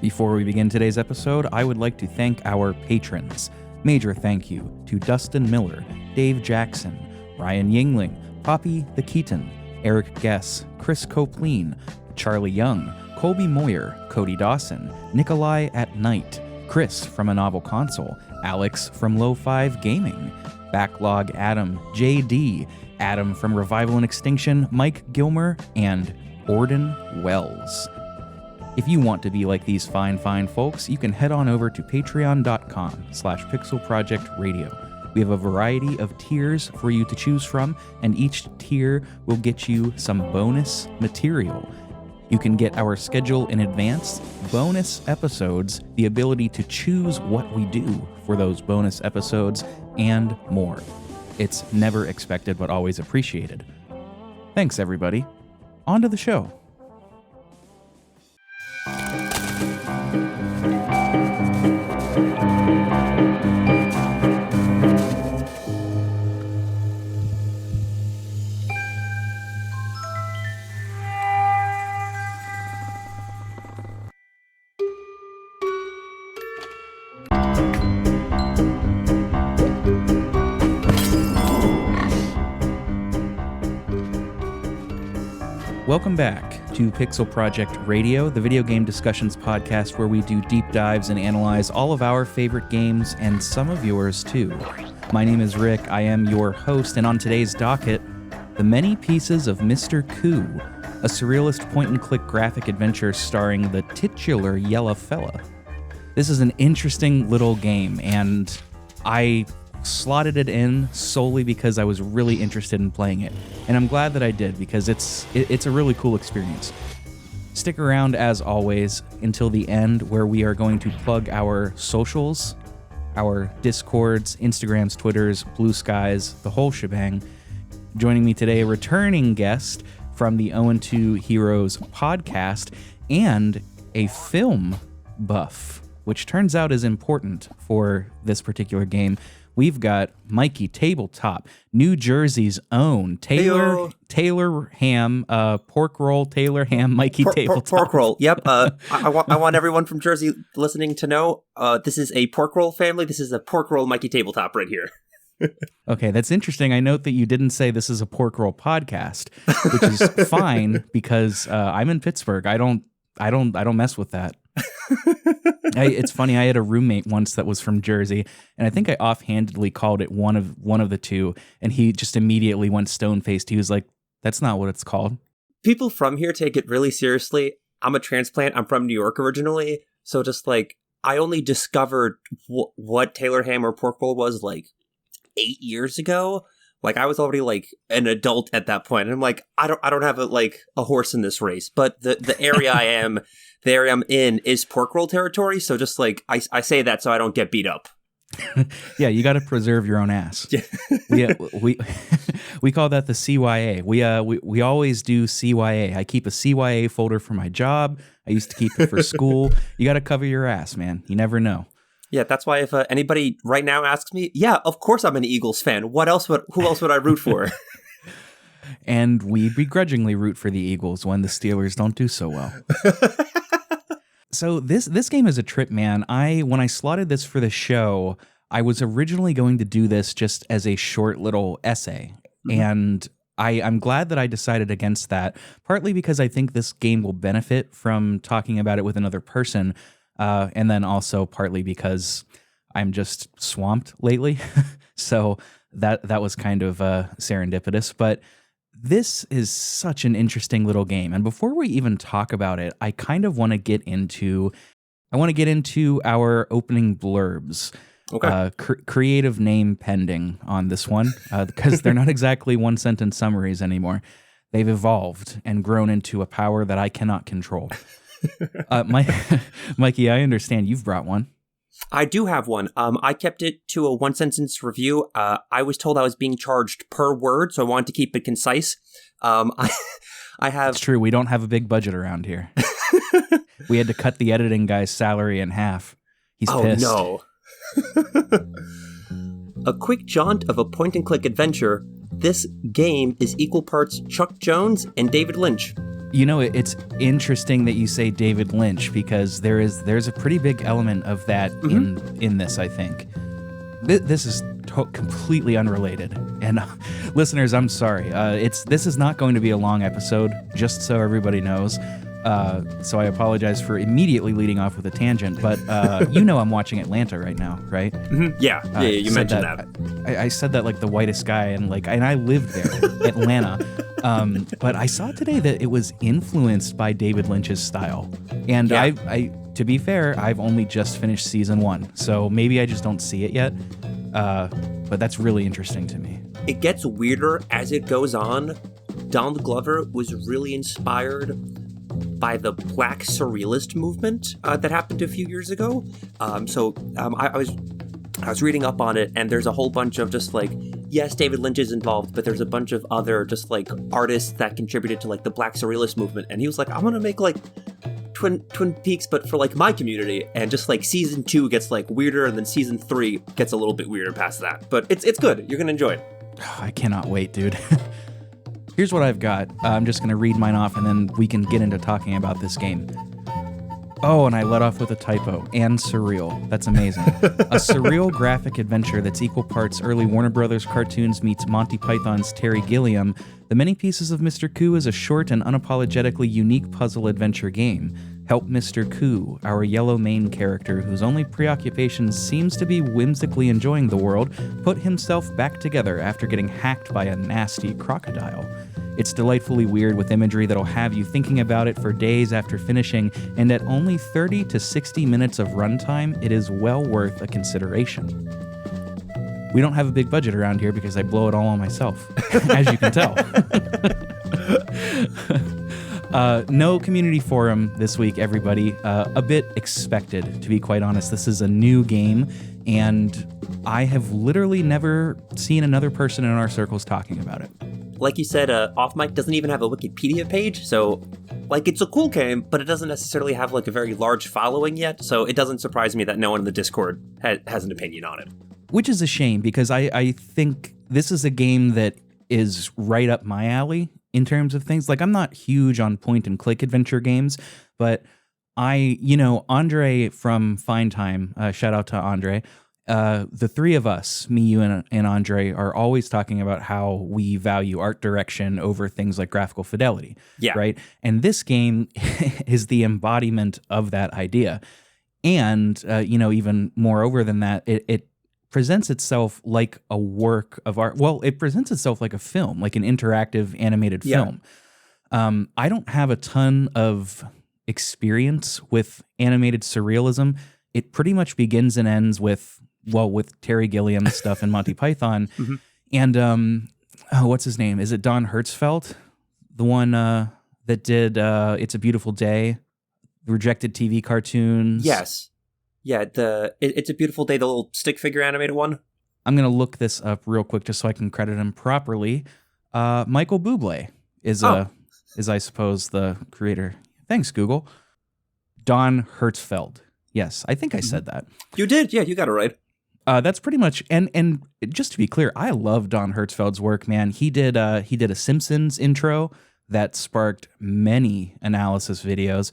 Before we begin today's episode, I would like to thank our patrons. Major thank you to Dustin Miller, Dave Jackson, Ryan Yingling, Poppy the Keaton, Eric Guess, Chris Copleen, Charlie Young, Colby Moyer, Cody Dawson, Nikolai at Night, Chris from A Novel Console, Alex from Low 5 Gaming, Backlog Adam, JD, Adam from Revival and Extinction, Mike Gilmer, and Orden Wells. If you want to be like these fine folks, you can head on over to patreon.com/pixelprojectradio. We have a variety of tiers for you to choose from, and each tier will get you some bonus material. You can get our schedule in advance, bonus episodes, the ability to choose what we do for those bonus episodes, and more. It's never expected but always appreciated. Thanks, everybody. On to the show. Welcome back to Pixel Project Radio, the video game discussions podcast where we do deep dives and analyze all of our favorite games and some of yours too. My name is Rick, I am your host, and on today's docket, The Many Pieces of Mr. Koo, a surrealist point-and-click graphic adventure starring the titular Yella Fella. This is an interesting little game, and I slotted it in solely because I was really interested in playing it, and I'm glad that I did because it's a really cool experience. Stick around as always until the end where we are going to plug our socials, our Discords, Instagrams, Twitters, Blue Skies, the whole shebang. Joining me today, a returning guest from the 0-2 Heroes podcast and a film buff, which turns out is important for this particular game. We've got Mikey Tabletop, New Jersey's own Taylor Ham, pork roll Taylor Ham, Mikey Tabletop. Pork roll, yep. I want everyone from Jersey listening to know this is a pork roll family. This is a pork roll Mikey Tabletop right here. Okay, that's interesting. I note that you didn't say this is a pork roll podcast, which is fine because I'm in Pittsburgh. I don't mess with that. It's funny. I had a roommate once that was from Jersey, and I think I offhandedly called it one of the two, and he just immediately went stone-faced. He was like, "That's not what it's called." People from here take it really seriously. I'm a transplant. I'm from New York originally, so just like I only discovered what Taylor Ham or pork roll was like 8 years ago. Like I was already like an adult at that point, and I'm like, I don't have a horse in this race, but the area the area I'm in is pork roll territory. So just like I say that so I don't get beat up. Yeah, you got to preserve your own ass. Yeah, we call that the CYA. We always do CYA. I keep a CYA folder for my job. I used to keep it for school. You got to cover your ass, man. You never know. Yeah, that's why if anybody right now asks me, yeah, of course I'm an Eagles fan. Who else would I root for? And we begrudgingly root for the Eagles when the Steelers don't do so well. So this game is a trip, man. When I slotted this for the show, I was originally going to do this just as a short little essay. Mm-hmm. And I'm glad that I decided against that, partly because I think this game will benefit from talking about it with another person, and then also partly because I'm just swamped lately. So that was kind of serendipitous. But this is such an interesting little game. And before we even talk about it, I kind of want to get into our opening blurbs. Okay. Creative name pending on this one, because they're not exactly one-sentence summaries anymore. They've evolved and grown into a power that I cannot control. Mikey, I understand you've brought one. I do have one. I kept it to a one-sentence review. I was told I was being charged per word, so I wanted to keep it concise. I have... It's true. We don't have a big budget around here. We had to cut the editing guy's salary in half. He's pissed. Oh, no. A quick jaunt of a point-and-click adventure, this game is equal parts Chuck Jones and David Lynch. You know, it's interesting that you say David Lynch, because there's a pretty big element of that in this, I think. This is completely unrelated. And listeners, I'm sorry. This is not going to be a long episode, just so everybody knows. So I apologize for immediately leading off with a tangent, but I'm watching Atlanta right now, right? Mm-hmm. Yeah, you mentioned that. I said that like the whitest guy, and I lived there, Atlanta. But I saw today that it was influenced by David Lynch's style. And I to be fair, I've only just finished season 1, so maybe I just don't see it yet. But that's really interesting to me. It gets weirder as it goes on. Donald Glover was really inspired by the Black surrealist movement that happened a few years ago. I was reading up on it, and there's a whole bunch of just like, yes, David Lynch is involved, but there's a bunch of other just like artists that contributed to like the Black surrealist movement. And he was like, I'm gonna make like Twin Peaks, but for like my community. And just like season 2 gets like weirder, and then season 3 gets a little bit weirder past that. But it's good. You're gonna enjoy it. I cannot wait, dude. Here's what I've got. I'm just going to read mine off, and then we can get into talking about this game. Oh, and I let off with a typo. And surreal. That's amazing. A surreal graphic adventure that's equal parts early Warner Brothers cartoons meets Monty Python's Terry Gilliam. The Many Pieces of Mr. Koo is a short and unapologetically unique puzzle adventure game. Help Mr. Koo, our yellow main character whose only preoccupation seems to be whimsically enjoying the world, put himself back together after getting hacked by a nasty crocodile. It's delightfully weird with imagery that'll have you thinking about it for days after finishing, and at only 30 to 60 minutes of runtime, it is well worth a consideration. We don't have a big budget around here because I blow it all on myself, as you can tell. No community forum this week, everybody. A bit expected, to be quite honest. This is a new game, and I have literally never seen another person in our circles talking about it. Like you said, Off Mic doesn't even have a Wikipedia page, so like it's a cool game, but it doesn't necessarily have like a very large following yet, so it doesn't surprise me that no one in the Discord has an opinion on it. Which is a shame, because I think this is a game that is right up my alley in terms of things. Like, I'm not huge on point-and-click adventure games, but Andre from Fine Time, shout out to Andre, the three of us, me, you, and Andre, are always talking about how we value art direction over things like graphical fidelity, right? And this game is the embodiment of that idea. And, even moreover than that, it presents itself like a work of art. Well, it presents itself like a film, like an interactive animated film. I don't have a ton of experience with animated surrealism. It pretty much begins and ends with Terry Gilliam stuff and Monty Python. Mm-hmm. And what's his name? Is it Don Hertzfeldt? The one that did It's a Beautiful Day, rejected TV cartoons. Yes. Yeah, It's a Beautiful Day, the little stick figure animated one. I'm going to look this up real quick just so I can credit him properly. Michael Bublé is I suppose, the creator. Thanks, Google. Don Hertzfeldt. Yes, I think I said that. You did? Yeah, you got it right. That's pretty much, and just to be clear, I love Don Hertzfeldt's work, man. He did a Simpsons intro that sparked many analysis videos.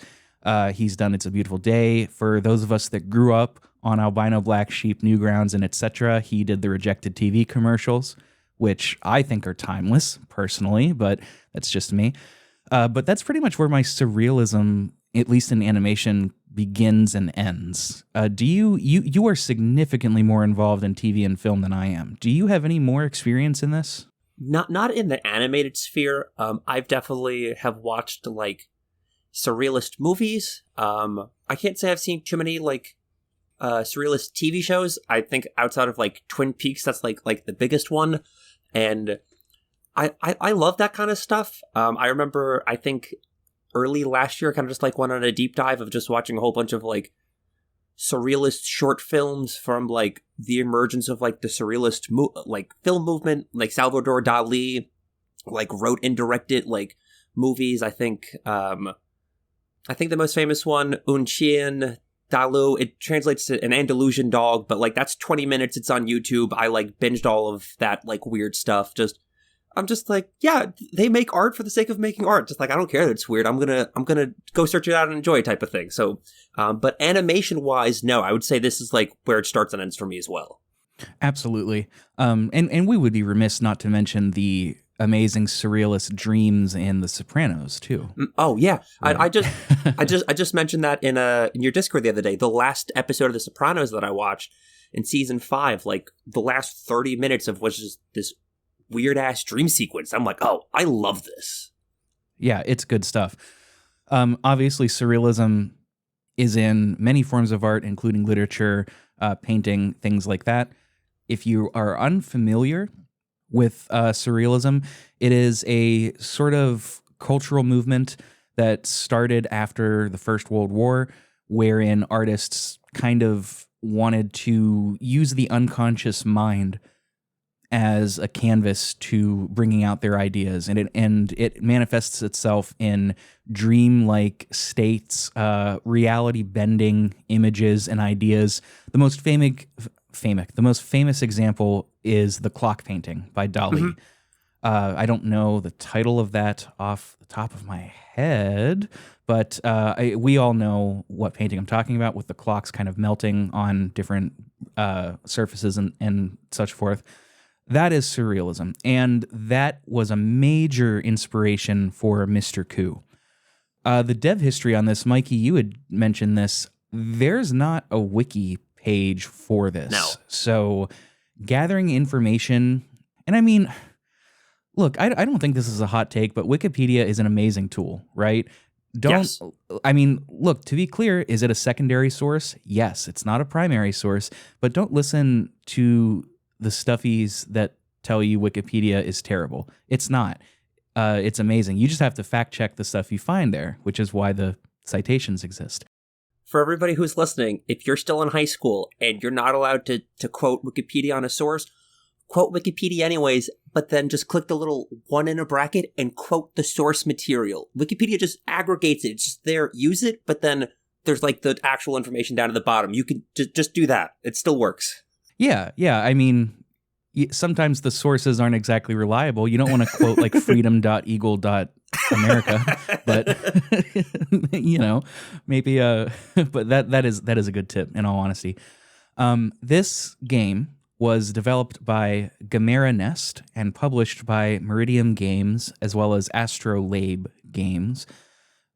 He's done It's a Beautiful Day. For those of us that grew up on Albino Black Sheep, Newgrounds, and etc., he did the rejected TV commercials, which I think are timeless, personally, but that's just me. But that's pretty much where my surrealism, at least in animation, begins and ends. Do you are significantly more involved in TV and film than I am. Do you have any more experience in this? Not in the animated sphere. I've definitely have watched like surrealist movies. I can't say I've seen too many like surrealist TV shows. I think outside of like Twin Peaks, that's like the biggest one, and I love that kind of stuff. I remember, I think early last year, kind of just like went on a deep dive of just watching a whole bunch of like surrealist short films from like the emergence of like the surrealist like film movement. Like Salvador Dali like wrote and directed like movies. I think the most famous one, Un Chien Dalu, it translates to an Andalusian dog, but like that's 20 minutes. It's on YouTube. I like binged all of that like weird stuff. Just I'm just like, yeah, they make art for the sake of making art. Just like, I don't care that it's weird. I'm gonna go search it out and enjoy it type of thing. So, but animation wise, no, I would say this is like where it starts and ends for me as well. Absolutely. And we would be remiss not to mention the amazing surrealist dreams in The Sopranos too. Oh yeah, Right. I just mentioned that in your Discord the other day. The last episode of The Sopranos that I watched in season 5, like the last 30 minutes of was just this weird ass dream sequence. I'm like, oh, I love this. Yeah, it's good stuff. Obviously, surrealism is in many forms of art, including literature, painting, things like that. If you are unfamiliar with surrealism, it is a sort of cultural movement that started after the First World War, wherein artists kind of wanted to use the unconscious mind as a canvas to bringing out their ideas, and it manifests itself in dream-like states, reality-bending images and ideas. The most famous example is the clock painting by Dali. Mm-hmm. I don't know the title of that off the top of my head, but we all know what painting I'm talking about, with the clocks kind of melting on different surfaces and such forth. That is surrealism, and that was a major inspiration for Mr. Coup. The dev history on this, Mikey, you had mentioned this. There's not a wiki page for this. No. So gathering information, and I mean, look, I don't think this is a hot take, but Wikipedia is an amazing tool, right? Yes. I mean, look, to be clear, is it a secondary source? Yes, it's not a primary source, but don't listen to the stuffies that tell you Wikipedia is terrible. It's not. It's amazing. You just have to fact check the stuff you find there, which is why the citations exist. For everybody who's listening, if you're still in high school and you're not allowed to quote Wikipedia on a source, quote Wikipedia anyways, but then just click the little one in a bracket and quote the source material. Wikipedia just aggregates it. It's just there. Use it, but then there's like the actual information down at the bottom. You can just do that. It still works. Yeah. I mean, sometimes the sources aren't exactly reliable. You don't want to quote like freedom.eagle.america, but maybe. But that is a good tip. In all honesty, this game was developed by Gamera Nest and published by Meridian Games as well as Astrolabe Games.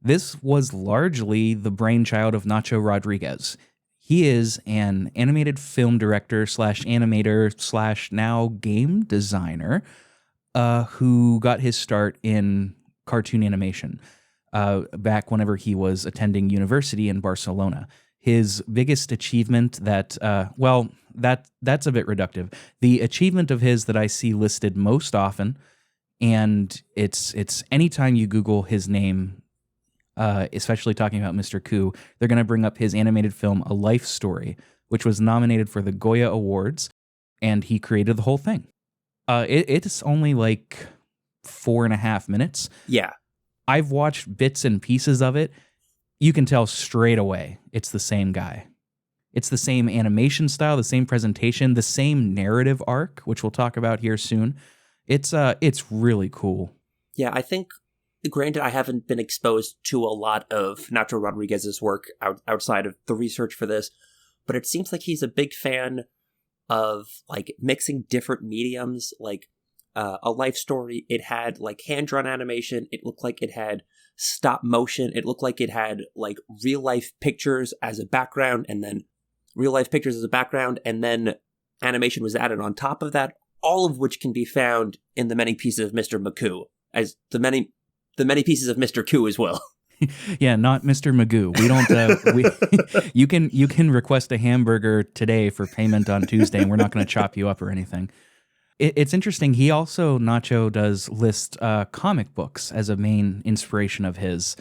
This was largely the brainchild of Nacho Rodriguez. He is an animated film director / animator / now game designer who got his start in cartoon animation back whenever he was attending university in Barcelona. His biggest achievement that's a bit reductive. The achievement of his that I see listed most often, and it's anytime you Google his name, especially talking about Mr. Coup, they're going to bring up his animated film, A Life Story, which was nominated for the Goya Awards, and he created the whole thing. It's only like 4.5 minutes. Yeah. I've watched bits and pieces of it. You can tell straight away it's the same guy. It's the same animation style, the same presentation, the same narrative arc, which we'll talk about here soon. It's really cool. Yeah, I think, granted, I haven't been exposed to a lot of Nacho Rodriguez's work outside of the research for this, but it seems like he's a big fan of like mixing different mediums. Like A Life Story, it had like hand-drawn animation. It looked like it had stop motion. It looked like it had like real-life pictures as a background, and then real-life pictures as a background, and then animation was added on top of that, all of which can be found in the many pieces of Mr. Magoo, as the many pieces of Mr. Coup as well. Yeah, not Mr. Magoo. We don't. You can request a hamburger today for payment on Tuesday, and we're not going to chop you up or anything. It's interesting. He also, Nacho, does list comic books as a main inspiration of his,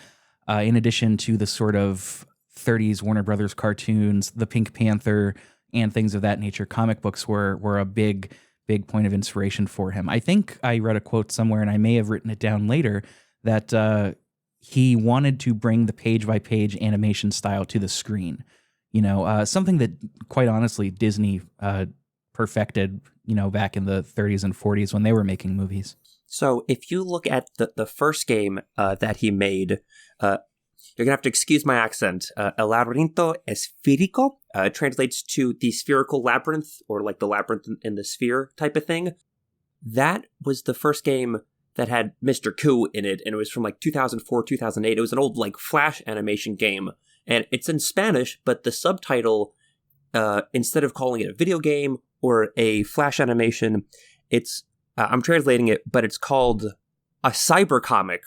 in addition to the sort of 30s Warner Brothers cartoons, the Pink Panther, and things of that nature. Comic books were a big point of inspiration for him. I think I read a quote somewhere, and I may have written it down later, that he wanted to bring the page-by-page animation style to the screen. Something that, quite honestly, Disney perfected, back in the 30s and 40s when they were making movies. So if you look at the first game that he made, you're going to have to excuse my accent. El laberinto esférico translates to the spherical labyrinth, or like the labyrinth in the sphere type of thing. That was the first game that had Mr. Koo in it, and it was from like 2004, 2008. It was an old like Flash animation game, and it's in Spanish, but the subtitle, instead of calling it a video game or a Flash animation, it's, I'm translating it, but it's called a cyber comic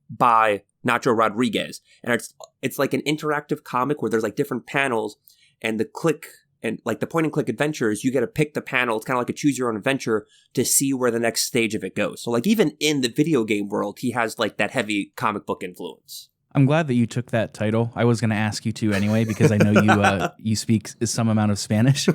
by Nacho Rodriguez. And it's like an interactive comic where there's like different panels, and the click and like the point and click adventures, you get to pick the panel. It's kind of like a choose your own adventure to see where the next stage of it goes. So like even in the video game world, he has like that heavy comic book influence. I'm glad that you took that title. I was going to ask you to anyway, because I know you you speak some amount of Spanish.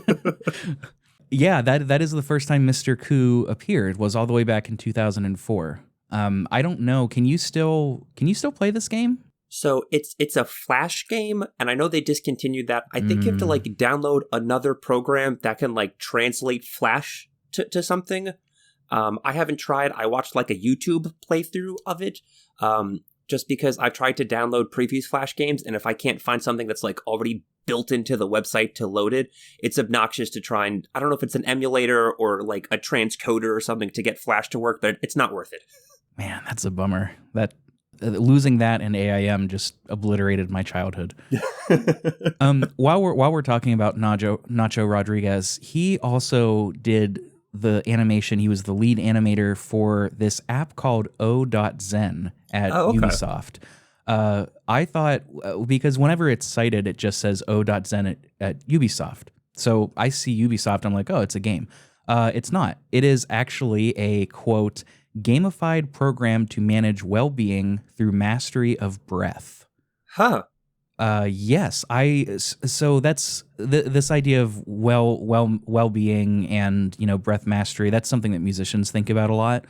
Yeah, that is the first time Mr. Koo appeared, was all the way back in 2004. I don't know. Can you still play this game? So it's a Flash game, and I know they discontinued that. I think you have to like download another program that can like translate Flash to something. I haven't tried. I watched like a YouTube playthrough of it, just because I've tried to download previous Flash games, and if I can't find something that's like already built into the website to load it, it's obnoxious to try and, I don't know if it's an emulator or like a transcoder or something to get Flash to work, but it's not worth it. Man, that's a bummer. That losing that in AIM just obliterated my childhood. While we're talking about Nacho Rodriguez, he also did the animation. He was the lead animator for this app called O.Zen at Ubisoft. I thought, because whenever it's cited, it just says O.Zen at Ubisoft. So I see Ubisoft, I'm like, oh, it's a game. It's not. It is actually a, quote, gamified program to manage well-being through mastery of breath. Huh. Yes. So that's this idea of well-being and, breath mastery. That's something that musicians think about a lot.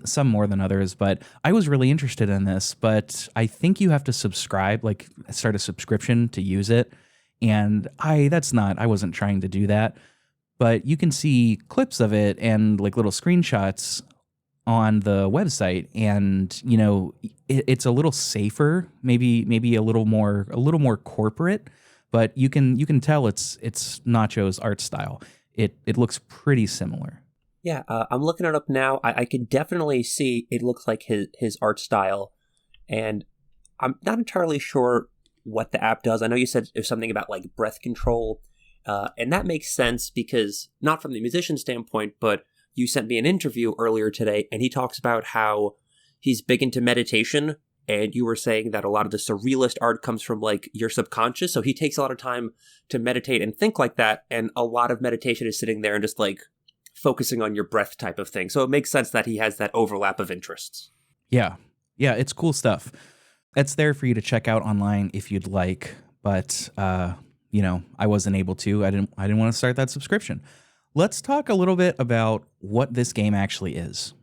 Some more than others, but I was really interested in this, but I think you have to subscribe, like start a subscription to use it. And I wasn't trying to do that, but you can see clips of it and like little screenshots on the website, and it's a little safer, maybe a little more corporate, but you can tell it's Nacho's art style. It looks pretty similar. Yeah, I'm looking it up now. I can definitely see it looks like his art style, and I'm not entirely sure what the app does. I know you said there's something about like breath control, and that makes sense because not from the musician standpoint, but you sent me an interview earlier today, and he talks about how he's big into meditation, and you were saying that a lot of the surrealist art comes from like your subconscious, so he takes a lot of time to meditate and think like that, and a lot of meditation is sitting there and just like focusing on your breath type of thing. So it makes sense that he has that overlap of interests. Yeah, it's cool stuff. It's there for you to check out online if you'd like, but I wasn't able to. I didn't want to start that subscription. Let's talk a little bit about what this game actually is.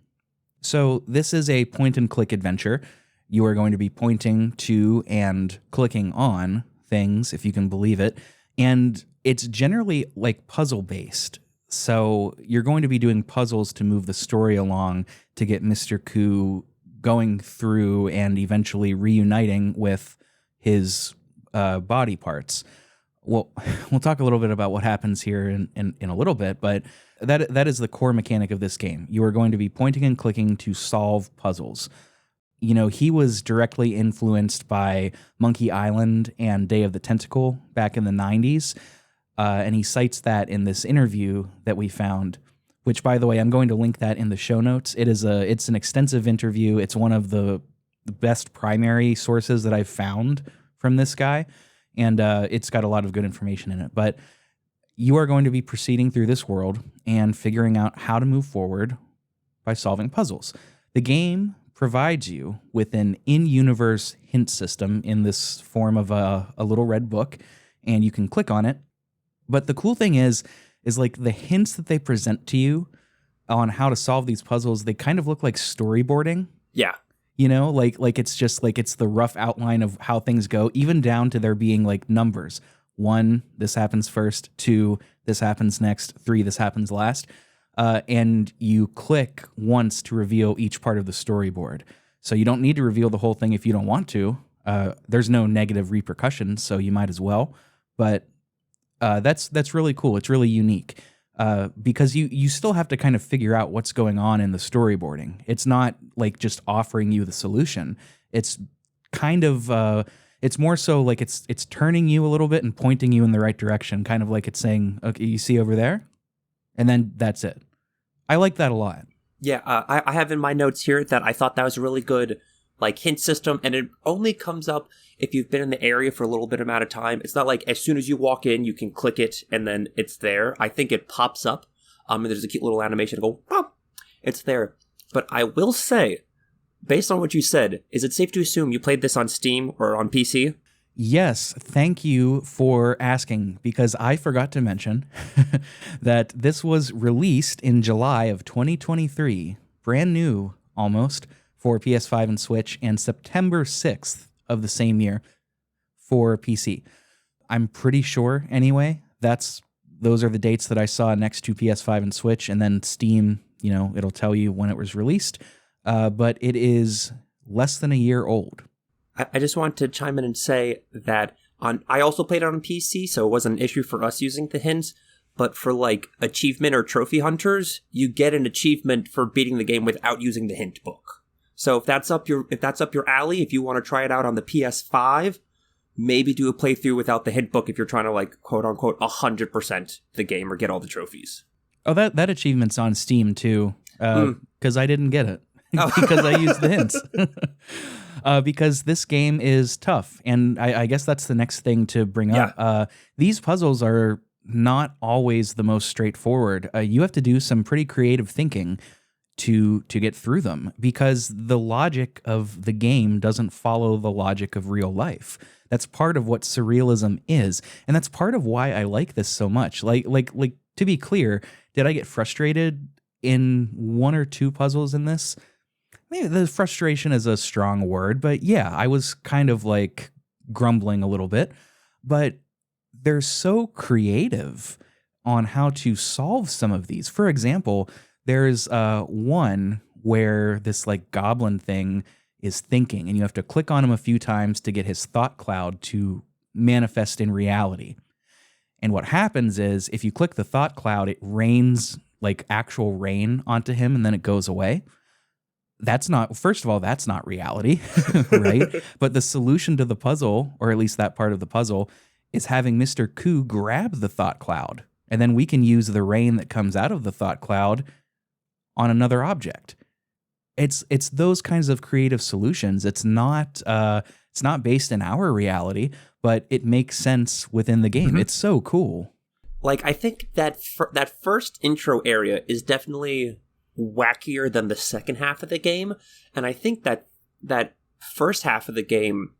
So this is a point-and-click adventure. You are going to be pointing to and clicking on things, if you can believe it, and it's generally like puzzle-based. So you're going to be doing puzzles to move the story along to get Mr. Koo going through and eventually reuniting with his body parts. Well, we'll talk a little bit about what happens here in a little bit, but that is the core mechanic of this game. You are going to be pointing and clicking to solve puzzles. He was directly influenced by Monkey Island and Day of the Tentacle back in the 90s, and he cites that in this interview that we found, which, by the way, I'm going to link that in the show notes. It's an extensive interview. It's one of the best primary sources that I've found from this guy. And it's got a lot of good information in it. But you are going to be proceeding through this world and figuring out how to move forward by solving puzzles. The game provides you with an in-universe hint system in this form of a little red book, and you can click on it. But the cool thing is like the hints that they present to you on how to solve these puzzles, they kind of look like storyboarding. Yeah. Like it's just like it's the rough outline of how things go, even down to there being like numbers. 1, this happens first. 2, this happens next. 3, this happens last. and you click once to reveal each part of the storyboard. So you don't need to reveal the whole thing if you don't want to. There's no negative repercussions, so you might as well. But that's really cool. It's really unique because you still have to kind of figure out what's going on in the storyboarding. It's not like just offering you the solution. It's kind of it's more so like it's turning you a little bit and pointing you in the right direction, kind of like it's saying, okay, you see over there? And then that's it. I like that a lot. Yeah, I have in my notes here that I thought that was a really good like hint system, and it only comes up if you've been in the area for a little bit amount of time. It's not like as soon as you walk in, you can click it and then it's there. I think it pops up, and there's a cute little animation to go, pop, it's there. But I will say, based on what you said, is it safe to assume you played this on Steam or on PC? Yes, thank you for asking, because I forgot to mention that this was released in July of 2023, brand new almost, for PS5 and Switch, and September 6th of the same year for PC. I'm pretty sure, anyway, those are the dates that I saw next to PS5 and Switch, and then Steam, it'll tell you when it was released, but it is less than a year old. I just want to chime in and say that I also played it on PC, so it wasn't an issue for us using the hints. But for like achievement or trophy hunters, you get an achievement for beating the game without using the hint book. So if that's up your alley, if you want to try it out on the PS5, maybe do a playthrough without the hint book if you're trying to like quote unquote 100% the game or get all the trophies. Oh, that achievement's on Steam too, because I didn't get it because I used the hints. Because this game is tough, and I guess that's the next thing to bring up. These puzzles are not always the most straightforward. You have to do some pretty creative thinking to get through them, because the logic of the game doesn't follow the logic of real life. That's part of what surrealism is, and that's part of why I like this so much. Like to be clear, did I get frustrated in one or two puzzles in this? Maybe the frustration is a strong word, but yeah, I was kind of like grumbling a little bit. But they're so creative on how to solve some of these. For example, there's one where this like goblin thing is thinking, and you have to click on him a few times to get his thought cloud to manifest in reality. And what happens is if you click the thought cloud, it rains like actual rain onto him, and then it goes away. First of all, that's not reality, right? But the solution to the puzzle, or at least that part of the puzzle, is having Mr. Koo grab the thought cloud, and then we can use the rain that comes out of the thought cloud on another object. It's those kinds of creative solutions. It's not based in our reality, but it makes sense within the game. Mm-hmm. It's so cool. Like, I think that that first intro area is definitely wackier than the second half of the game, and I think that first half of the game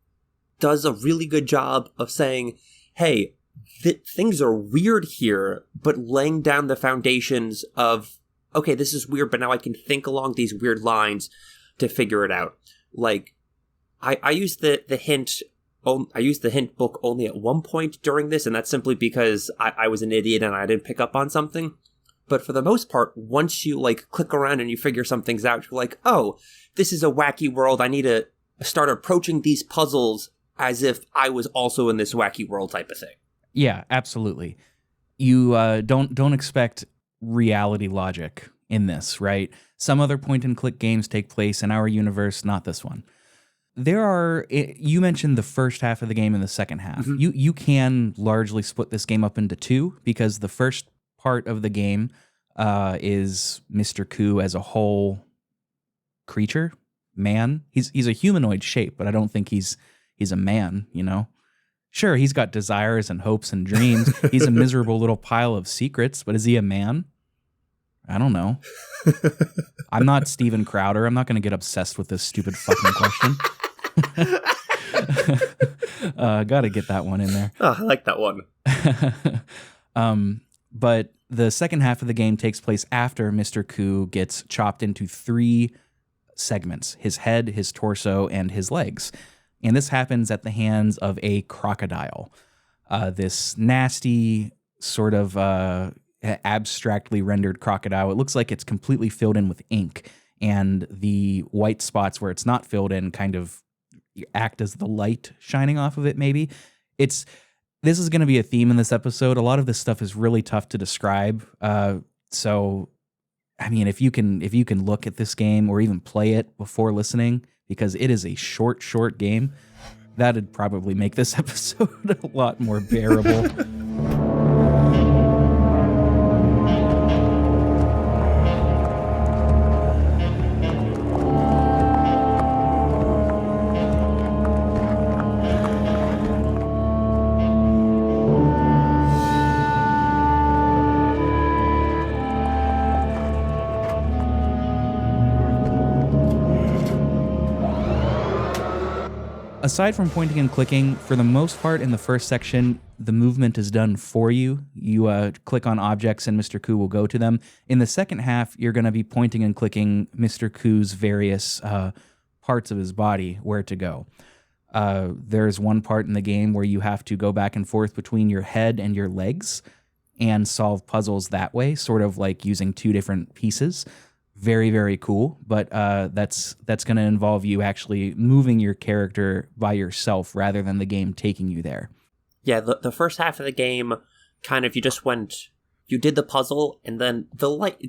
does a really good job of saying, hey, things are weird here, but laying down the foundations of, okay, this is weird, but now I can think along these weird lines to figure it out. Like, I used the hint book only at one point during this, and that's simply because I was an idiot and I didn't pick up on something. But for the most part, once you like click around and you figure some things out, you're like, oh, this is a wacky world. I need to start approaching these puzzles as if I was also in this wacky world type of thing. Yeah, absolutely. You don't expect reality logic in this, right? Some other point-and-click games take place in our universe, not this one. You mentioned the first half of the game and the second half. Mm-hmm. You can largely split this game up into two, because the first part of the game is Mr. Koo as a whole creature, man. He's a humanoid shape, but I don't think he's a man, Sure, he's got desires and hopes and dreams. He's a miserable little pile of secrets, but is he a man? I don't know. I'm not Steven Crowder. I'm not going to get obsessed with this stupid fucking question. Got to get that one in there. Oh, I like that one. But the second half of the game takes place after Mr. Koo gets chopped into three segments: his head, his torso, and his legs. And this happens at the hands of a crocodile. This nasty sort of abstractly rendered crocodile. It looks like it's completely filled in with ink, and the white spots where it's not filled in kind of act as the light shining off of it, maybe. This is going to be a theme in this episode. A lot of this stuff is really tough to describe. So, I mean, if you can look at this game or even play it before listening, because it is a short game, that'd probably make this episode a lot more bearable. Aside from pointing and clicking, for the most part in the first section, the movement is done for you. You click on objects and Mr. Koo will go to them. In the second half, you're going to be pointing and clicking Mr. Koo's various parts of his body where to go. There's one part in the game where you have to go back and forth between your head and your legs and solve puzzles that way, sort of like using two different pieces. Very, very cool, but that's going to involve you actually moving your character by yourself rather than the game taking you there. Yeah, the first half of the game, kind of, you did the puzzle, and then the light,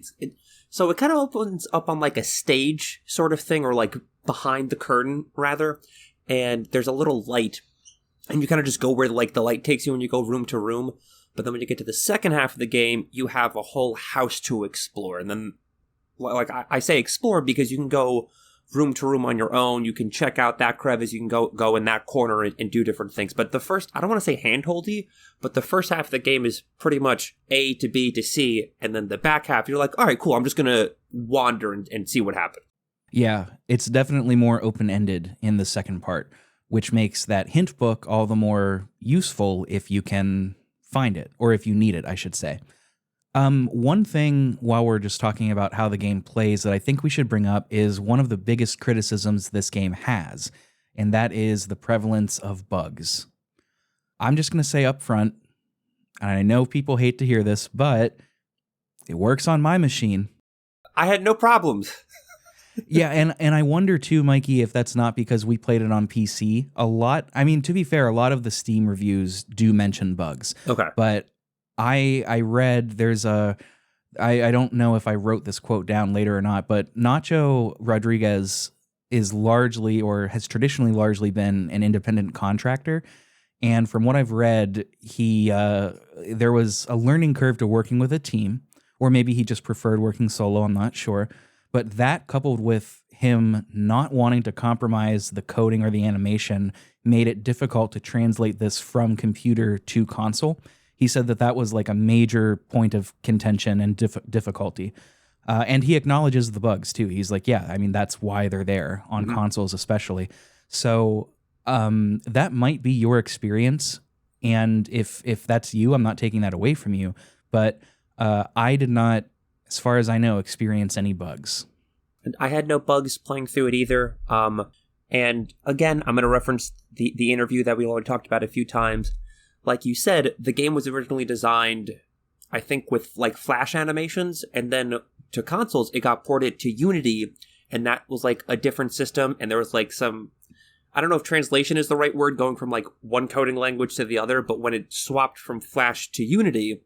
so it kind of opens up on like a stage sort of thing, or like behind the curtain, rather, and there's a little light, and you kind of just go where like the light takes you when you go room to room, but then when you get to the second half of the game, you have a whole house to explore, and then like I say explore because you can go room to room on your own. You can check out that crevice. You can go in that corner and do different things. But the first, I don't want to say handholdy, but the first half of the game is pretty much A to B to C. And then the back half, you're like, all right, cool. I'm just going to wander and see what happens. Yeah, it's definitely more open-ended in the second part, which makes that hint book all the more useful if you can find it, or if you need it, I should say. One thing, while we're just talking about how the game plays, that I think we should bring up is one of the biggest criticisms this game has, and that is the prevalence of bugs. I'm just going to say up front, and I know people hate to hear this, but it works on my machine. I had no problems. Yeah, and I wonder too, Mikey, if that's not because we played it on PC a lot. I mean, to be fair, a lot of the Steam reviews do mention bugs. Okay. But I read there's I don't know if I wrote this quote down later or not, but Nacho Rodriguez is largely, or has traditionally largely been, an independent contractor. And from what I've read, there was a learning curve to working with a team, or maybe he just preferred working solo, I'm not sure. But that, coupled with him not wanting to compromise the coding or the animation, made it difficult to translate this from computer to console. He said that was like a major point of contention and difficulty. And he acknowledges the bugs too. He's like, yeah, I mean, that's why they're there on consoles especially. So that might be your experience. And if that's you, I'm not taking that away from you. But I did not, as far as I know, experience any bugs. And I had no bugs playing through it either. And again, I'm going to reference the interview that we already talked about a few times. Like you said, the game was originally designed, I think, with like Flash animations, and then to consoles, it got ported to Unity, and that was like a different system, and there was like some, I don't know if translation is the right word, going from like one coding language to the other, but when it swapped from Flash to Unity,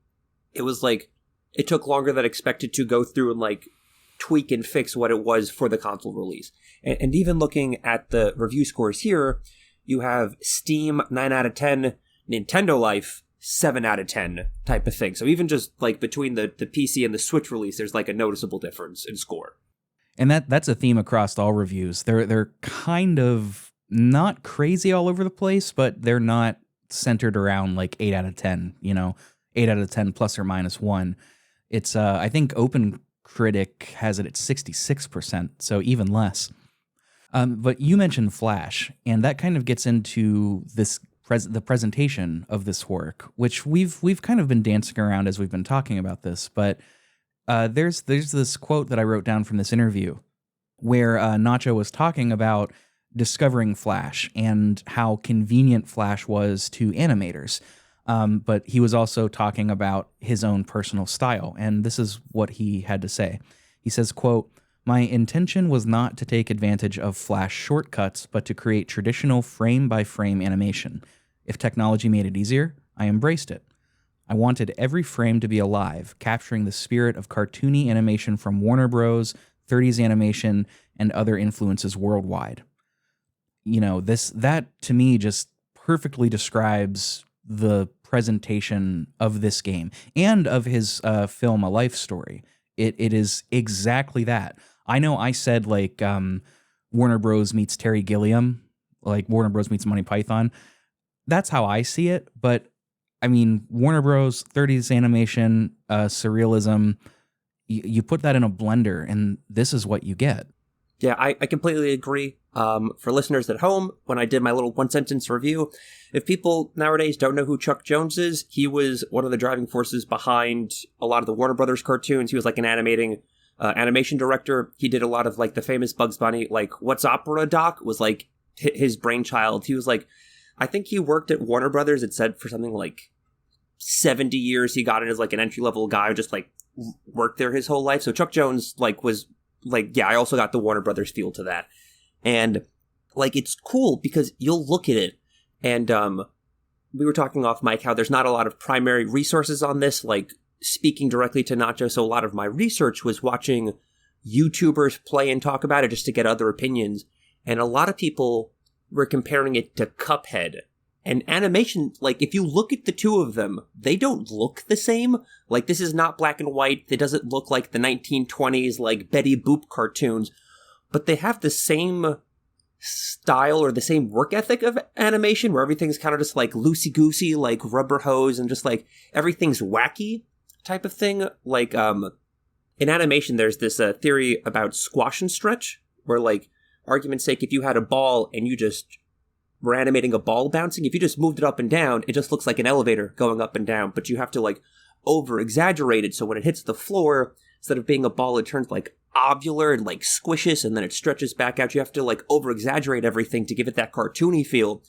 it was like, it took longer than expected to go through and like tweak and fix what it was for the console release. And even looking at the review scores here, you have Steam 9 out of 10, Nintendo Life 7 out of 10 type of thing. So even just like between the PC and the Switch release, there's like a noticeable difference in score. And that's a theme across all reviews. They're kind of not crazy all over the place, but they're not centered around like 8 out of 10, 8 out of 10 plus or minus 1. It's I think OpenCritic has it at 66%, so even less. But you mentioned Flash, and that kind of gets into the presentation of this work, which we've kind of been dancing around as we've been talking about this. But there's this quote that I wrote down from this interview where Nacho was talking about discovering Flash and how convenient Flash was to animators. But he was also talking about his own personal style, and this is what he had to say. He says, quote, "My intention was not to take advantage of Flash shortcuts, but to create traditional frame-by-frame animation. If technology made it easier, I embraced it. I wanted every frame to be alive, capturing the spirit of cartoony animation from Warner Bros., 30s animation, and other influences worldwide." You know, that to me just perfectly describes the presentation of this game and of his film A Life Story. It is exactly that. I know I said like Warner Bros. Meets Terry Gilliam, like Warner Bros. Meets Monty Python. That's how I see it, but I mean, Warner Bros., 30s animation, surrealism, you put that in a blender and this is what you get. Yeah, I completely agree. For listeners at home, when I did my little one-sentence review, if people nowadays don't know who Chuck Jones is, he was one of the driving forces behind a lot of the Warner Brothers cartoons. He was like an animation director. He did a lot of like the famous Bugs Bunny, like What's Opera doc was like his brainchild. He was like, I think he worked at Warner Brothers, it said, for something like 70 years. He got in as like an entry-level guy who just like worked there his whole life. So Chuck Jones like was like, yeah, I also got the Warner Brothers feel to that. And like, it's cool because you'll look at it and we were talking off mic how there's not a lot of primary resources on this, like speaking directly to Nacho. So a lot of my research was watching YouTubers play and talk about it just to get other opinions. And a lot of people were comparing it to Cuphead. And animation, like, if you look at the two of them, they don't look the same. Like, this is not black and white. It doesn't look like the 1920s, like, Betty Boop cartoons. But they have the same style or the same work ethic of animation, where everything's kind of just, like, loosey-goosey, like rubber hose, and just, like, everything's wacky type of thing. Like, in animation, there's this theory about squash and stretch, where, like, argument's sake, if you had a ball and you just were animating a ball bouncing, if you just moved it up and down, it just looks like an elevator going up and down, but you have to like over-exaggerate it so when it hits the floor, instead of being a ball, it turns like ovular and like squishes and then it stretches back out. You have to like over-exaggerate everything to give it that cartoony feel,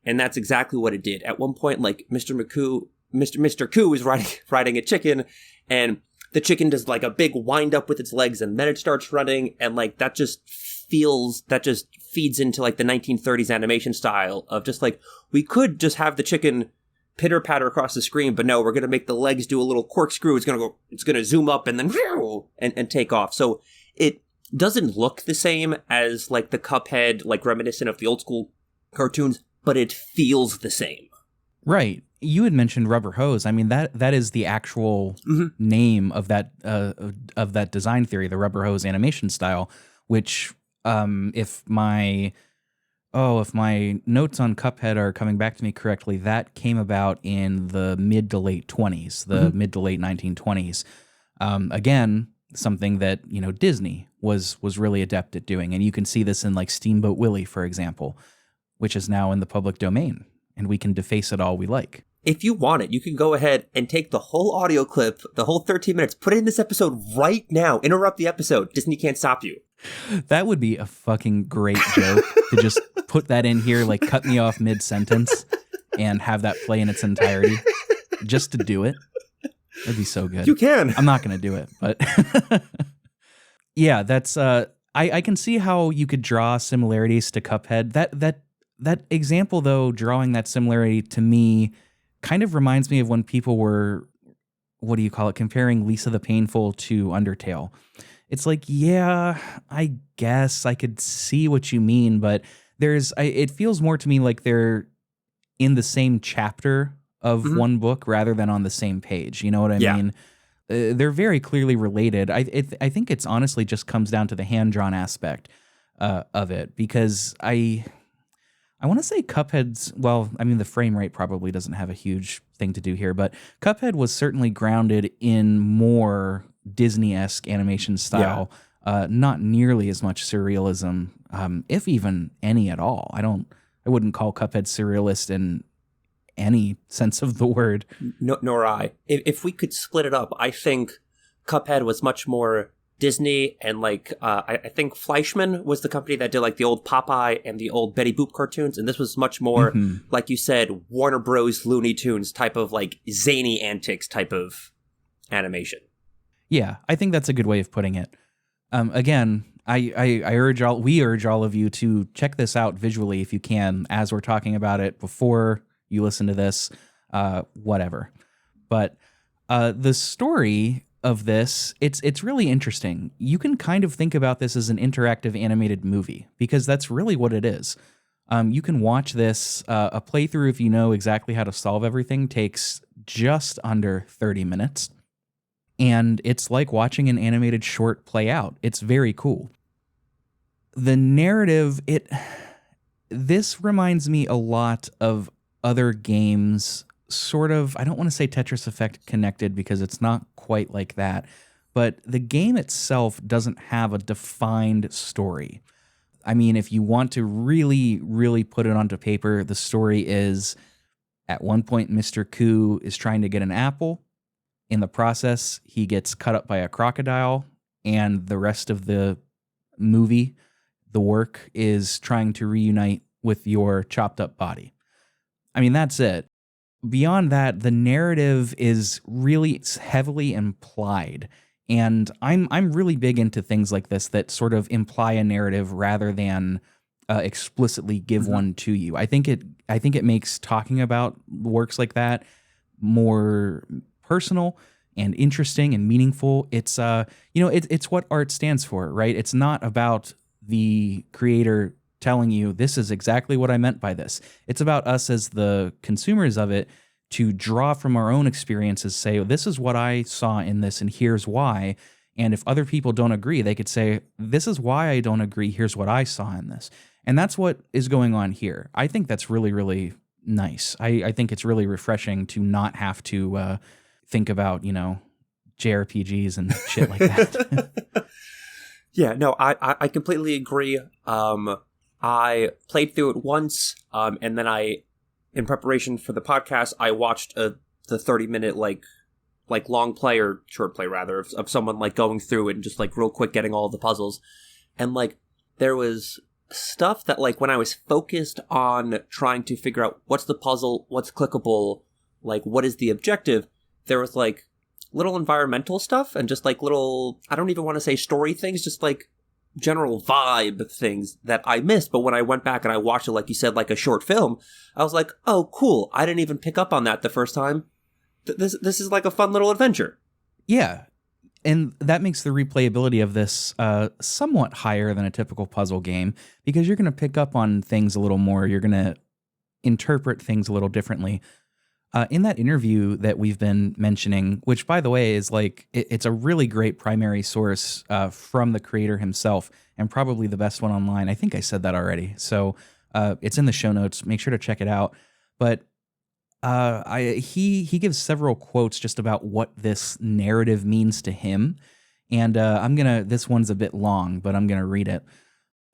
and that's exactly what it did. At one point, like Mr. Koo is riding a chicken, and the chicken does like a big wind up with its legs, and then it starts running, and like that just feeds into like the 1930s animation style of just like, we could just have the chicken pitter patter across the screen, but no, we're going to make the legs do a little corkscrew. It's going to zoom up and then and take off. So it doesn't look the same as like the Cuphead, like reminiscent of the old school cartoons, but it feels the same. Right. You had mentioned rubber hose. I mean, that is the actual name of that design theory, the rubber hose animation style, which if my notes on Cuphead are coming back to me correctly, that came about in the mid to late 20s, mid to late 1920s. Again, something that, you know, Disney was really adept at doing. And you can see this in like Steamboat Willie, for example, which is now in the public domain, and we can deface it all we like. If you want it, you can go ahead and take the whole audio clip, the whole 13 minutes, put it in this episode right now, interrupt the episode. Disney can't stop you. That would be a fucking great joke to just put that in here, like cut me off mid-sentence and have that play in its entirety just to do it. That'd be so good. You can. I'm not going to do it, but yeah, that's I can see how you could draw similarities to Cuphead. That example, though, drawing that similarity to me kind of reminds me of when people were, what do you call it, comparing Lisa the Painful to Undertale. It's like, yeah, I guess I could see what you mean, but it feels more to me like they're in the same chapter of one book rather than on the same page. You know what I mean? They're very clearly related. I think it's honestly just comes down to the hand-drawn aspect of it, because I want to say Cuphead's, well, I mean, the frame rate probably doesn't have a huge thing to do here, but Cuphead was certainly grounded in more Disney-esque animation style, not nearly as much surrealism, if even any at all. I wouldn't call Cuphead surrealist in any sense of the word. No, nor I. If we could split it up, I think Cuphead was much more Disney and like I think Fleischmann was the company that did like the old Popeye and the old Betty Boop cartoons, and this was much more like you said, Warner Bros. Looney Tunes type of like zany antics type of animation. Yeah, I think that's a good way of putting it. Again, we urge all of you to check this out visually if you can, as we're talking about it before you listen to this, whatever. But the story of this, it's really interesting. You can kind of think about this as an interactive animated movie, because that's really what it is. You can watch this, a playthrough, if you know exactly how to solve everything, takes just under 30 minutes. And it's like watching an animated short play out. It's very cool. The narrative, this reminds me a lot of other games, sort of, I don't want to say Tetris Effect connected because it's not quite like that, but the game itself doesn't have a defined story. I mean, if you want to really, really put it onto paper, the story is, at one point, Mr. Koo is trying to get an apple. In the process, he gets cut up by a crocodile, and the rest of the movie, the work, is trying to reunite with your chopped up body. I mean, that's it. Beyond that, the narrative is really heavily implied, and I'm really big into things like this that sort of imply a narrative rather than explicitly give one to you. I think it makes talking about works like that more personal and interesting and meaningful. It's it's what art stands for, right? It's not about the creator telling you this is exactly what I meant by this. It's about us as the consumers of it to draw from our own experiences, say, this is what I saw in this and here's why. And if other people don't agree, they could say, this is why I don't agree, here's what I saw in this. And that's what is going on here. I think that's really, really nice. I think it's really refreshing to not have to think about, JRPGs and shit like that. Yeah, no, I completely agree. I played through it once, and then in preparation for the podcast, I watched the 30-minute like long play or short play rather of someone like going through it and just like real quick getting all of the puzzles, and like there was stuff that like when I was focused on trying to figure out what's the puzzle, what's clickable, like what is the objective, there was like little environmental stuff and just like little, I don't even want to say story things, just like general vibe things that I missed. But when I went back and I watched it, like you said, like a short film, I was like, oh, cool. I didn't even pick up on that the first time. This is like a fun little adventure. Yeah. And that makes the replayability of this somewhat higher than a typical puzzle game, because you're going to pick up on things a little more. You're going to interpret things a little differently. In that interview that we've been mentioning, which, by the way, is like, it's a really great primary source from the creator himself, and probably the best one online. I think I said that already. So it's in the show notes. Make sure to check it out. But he gives several quotes just about what this narrative means to him. And this one's a bit long, but I'm going to read it.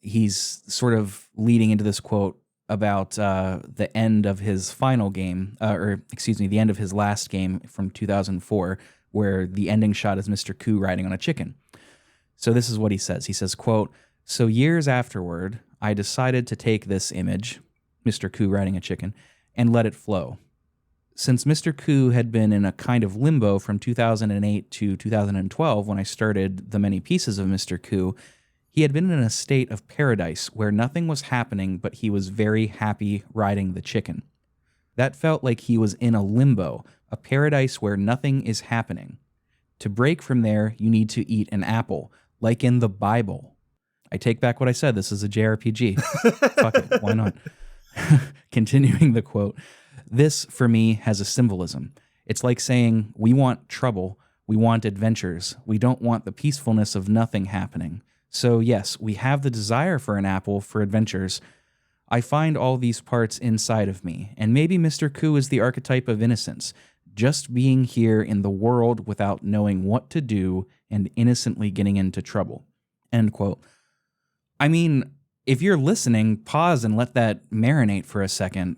He's sort of leading into this quote about the end of his final game, the end of his last game from 2004, where the ending shot is Mr. Koo riding on a chicken. So this is what he says. He says, quote, "So years afterward, I decided to take this image, Mr. Koo riding a chicken, and let it flow. Since Mr. Koo had been in a kind of limbo from 2008 to 2012 when I started the many pieces of Mr. Koo, he had been in a state of paradise where nothing was happening, but he was very happy riding the chicken. That felt like he was in a limbo, a paradise where nothing is happening. To break from there, you need to eat an apple, like in the Bible." I take back what I said. This is a JRPG. Fuck it. Why not? Continuing the quote, "This, for me, has a symbolism. It's like saying, we want trouble, we want adventures, we don't want the peacefulness of nothing happening. So yes, we have the desire for an apple, for adventures. I find all these parts inside of me, and maybe Mr. Koo is the archetype of innocence, just being here in the world without knowing what to do and innocently getting into trouble." End quote. I mean, if you're listening, pause and let that marinate for a second.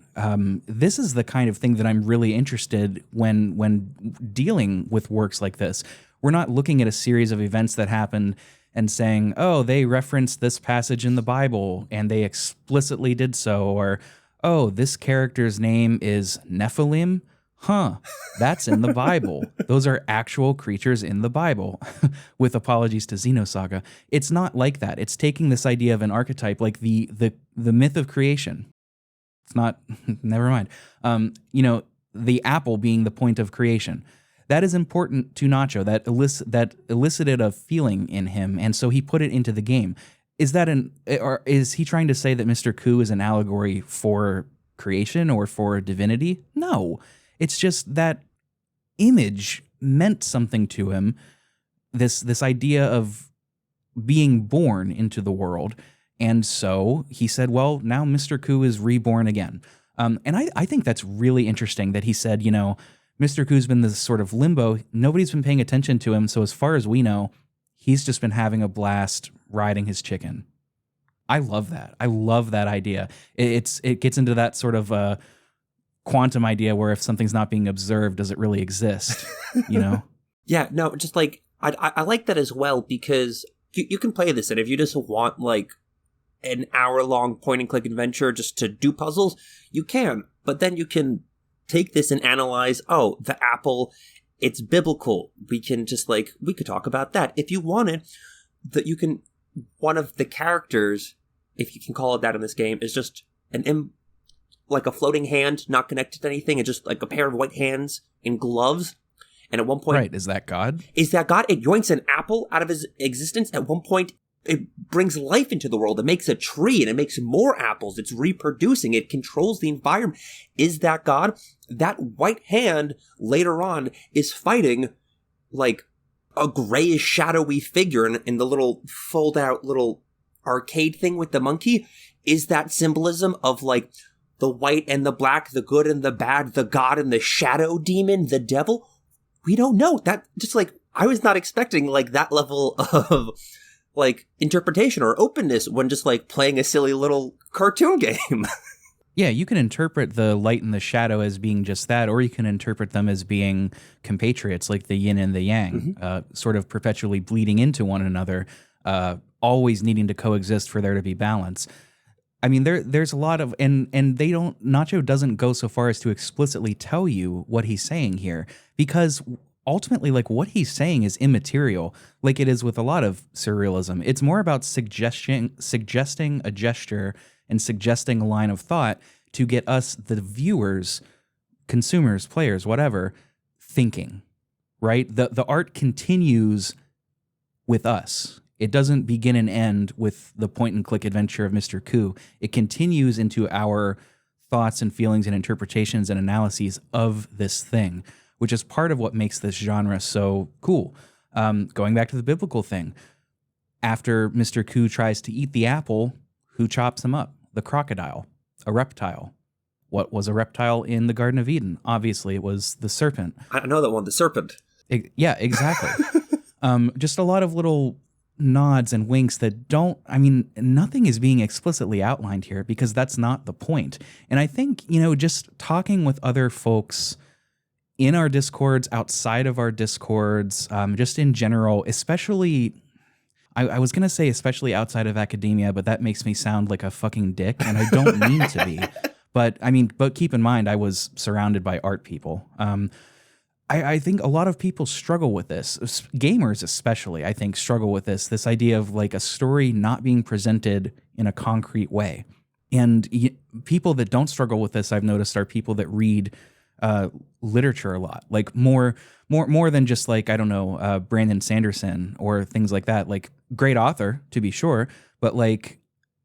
This is the kind of thing that I'm really interested when dealing with works like this, We're not looking at a series of events that happened and saying, oh, they referenced this passage in the Bible and they explicitly did so, or, oh, this character's name is Nephilim. Huh, that's in the Bible. Those are actual creatures in the Bible, with apologies to Xenosaga. It's not like that. It's taking this idea of an archetype, like the myth of creation. It's not, never mind. The apple being the point of creation. That is important to Nacho. That elicited a feeling in him, and so he put it into the game. Or is he trying to say that Mr. Ku is an allegory for creation or for divinity? No. It's just that image meant something to him, this idea of being born into the world. And so he said, well, now Mr. Ku is reborn again. And I think that's really interesting that he said, Mr. Ku's been this sort of limbo. Nobody's been paying attention to him. So as far as we know, he's just been having a blast riding his chicken. I love that. I love that idea. It gets into that sort of quantum idea where if something's not being observed, does it really exist? Yeah, no, just like I like that as well, because you can play this, and if you just want like an hour-long point-and-click adventure just to do puzzles, you can. But then you can take this and analyze, oh, the apple, it's biblical. We can just we could talk about that. If you wanted, that you can, one of the characters, if you can call it that in this game, is just like a floating hand, not connected to anything, and just like a pair of white hands in gloves. And at one point... Right, is that God? Is that God? It yoinks an apple out of his existence. At one point, it brings life into the world. It makes a tree, and it makes more apples. It's reproducing. It controls the environment. Is that God? That white hand, later on, is fighting, like, a grayish, shadowy figure in the little fold-out little arcade thing with the monkey. Is that symbolism of, like, the white and the black, the good and the bad, the God and the shadow demon, the devil? We don't know. That just I was not expecting that level of interpretation or openness when just playing a silly little cartoon game. Yeah, you can interpret the light and the shadow as being just that, or you can interpret them as being compatriots, like the yin and the yang, sort of perpetually bleeding into one another, always needing to coexist for there to be balance. I mean, there's a lot of, and Nacho doesn't go so far as to explicitly tell you what he's saying here, because ultimately, what he's saying is immaterial, like it is with a lot of surrealism. It's more about suggesting a gesture and suggesting a line of thought to get us, the viewers, consumers, players, whatever, thinking, right? The art continues with us. It doesn't begin and end with the point-and-click adventure of Mr. Ku. It continues into our thoughts and feelings and interpretations and analyses of this thing, which is part of what makes this genre so cool. Going back to the biblical thing, after Mr. Ku tries to eat the apple, who chops him up? The crocodile, a reptile. What was a reptile in the Garden of Eden? Obviously, it was the serpent. I know that one, the serpent. Yeah, exactly. Just a lot of little nods and winks that nothing is being explicitly outlined here because that's not the point. And I think, just talking with other folks in our Discords, outside of our Discords, just in general, especially, I was going to say especially outside of academia, but that makes me sound like a fucking dick, and I don't mean to be. But keep in mind, I was surrounded by art people. I think a lot of people struggle with this. Gamers especially, I think, struggle with this idea of a story not being presented in a concrete way. And people that don't struggle with this, I've noticed, are people that read literature a lot, more than just Brandon Sanderson or things like that. Great author, to be sure, but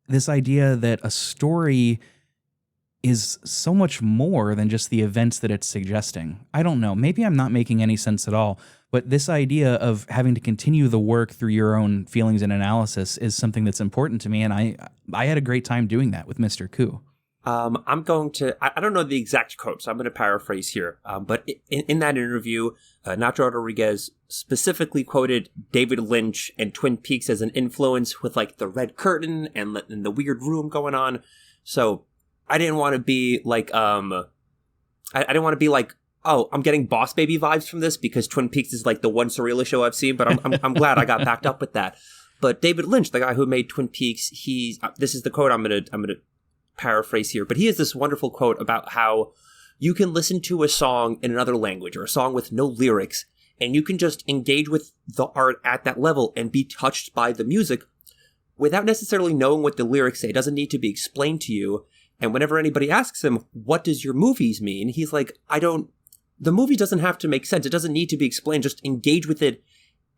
this idea that a story is so much more than just the events that it's suggesting. I don't know. Maybe I'm not making any sense at all, but this idea of having to continue the work through your own feelings and analysis is something that's important to me, and I had a great time doing that with Mr. Ku. I'm going to, I don't know the exact quote, so I'm going to paraphrase here, but in that interview, Nacho Rodriguez specifically quoted David Lynch and Twin Peaks as an influence with the red curtain and the weird room going on. So I didn't want to be I didn't want to be Oh, I'm getting Boss Baby vibes from this because Twin Peaks is like the one surrealist show I've seen, but I'm glad I got backed up with that. But David Lynch, the guy who made Twin Peaks, this is the quote I'm gonna paraphrase here, but he has this wonderful quote about how you can listen to a song in another language or a song with no lyrics, and you can just engage with the art at that level and be touched by the music without necessarily knowing what the lyrics say. It doesn't need to be explained to you. And whenever anybody asks him, what does your movies mean? He's like, the movie doesn't have to make sense. It doesn't need to be explained. Just engage with it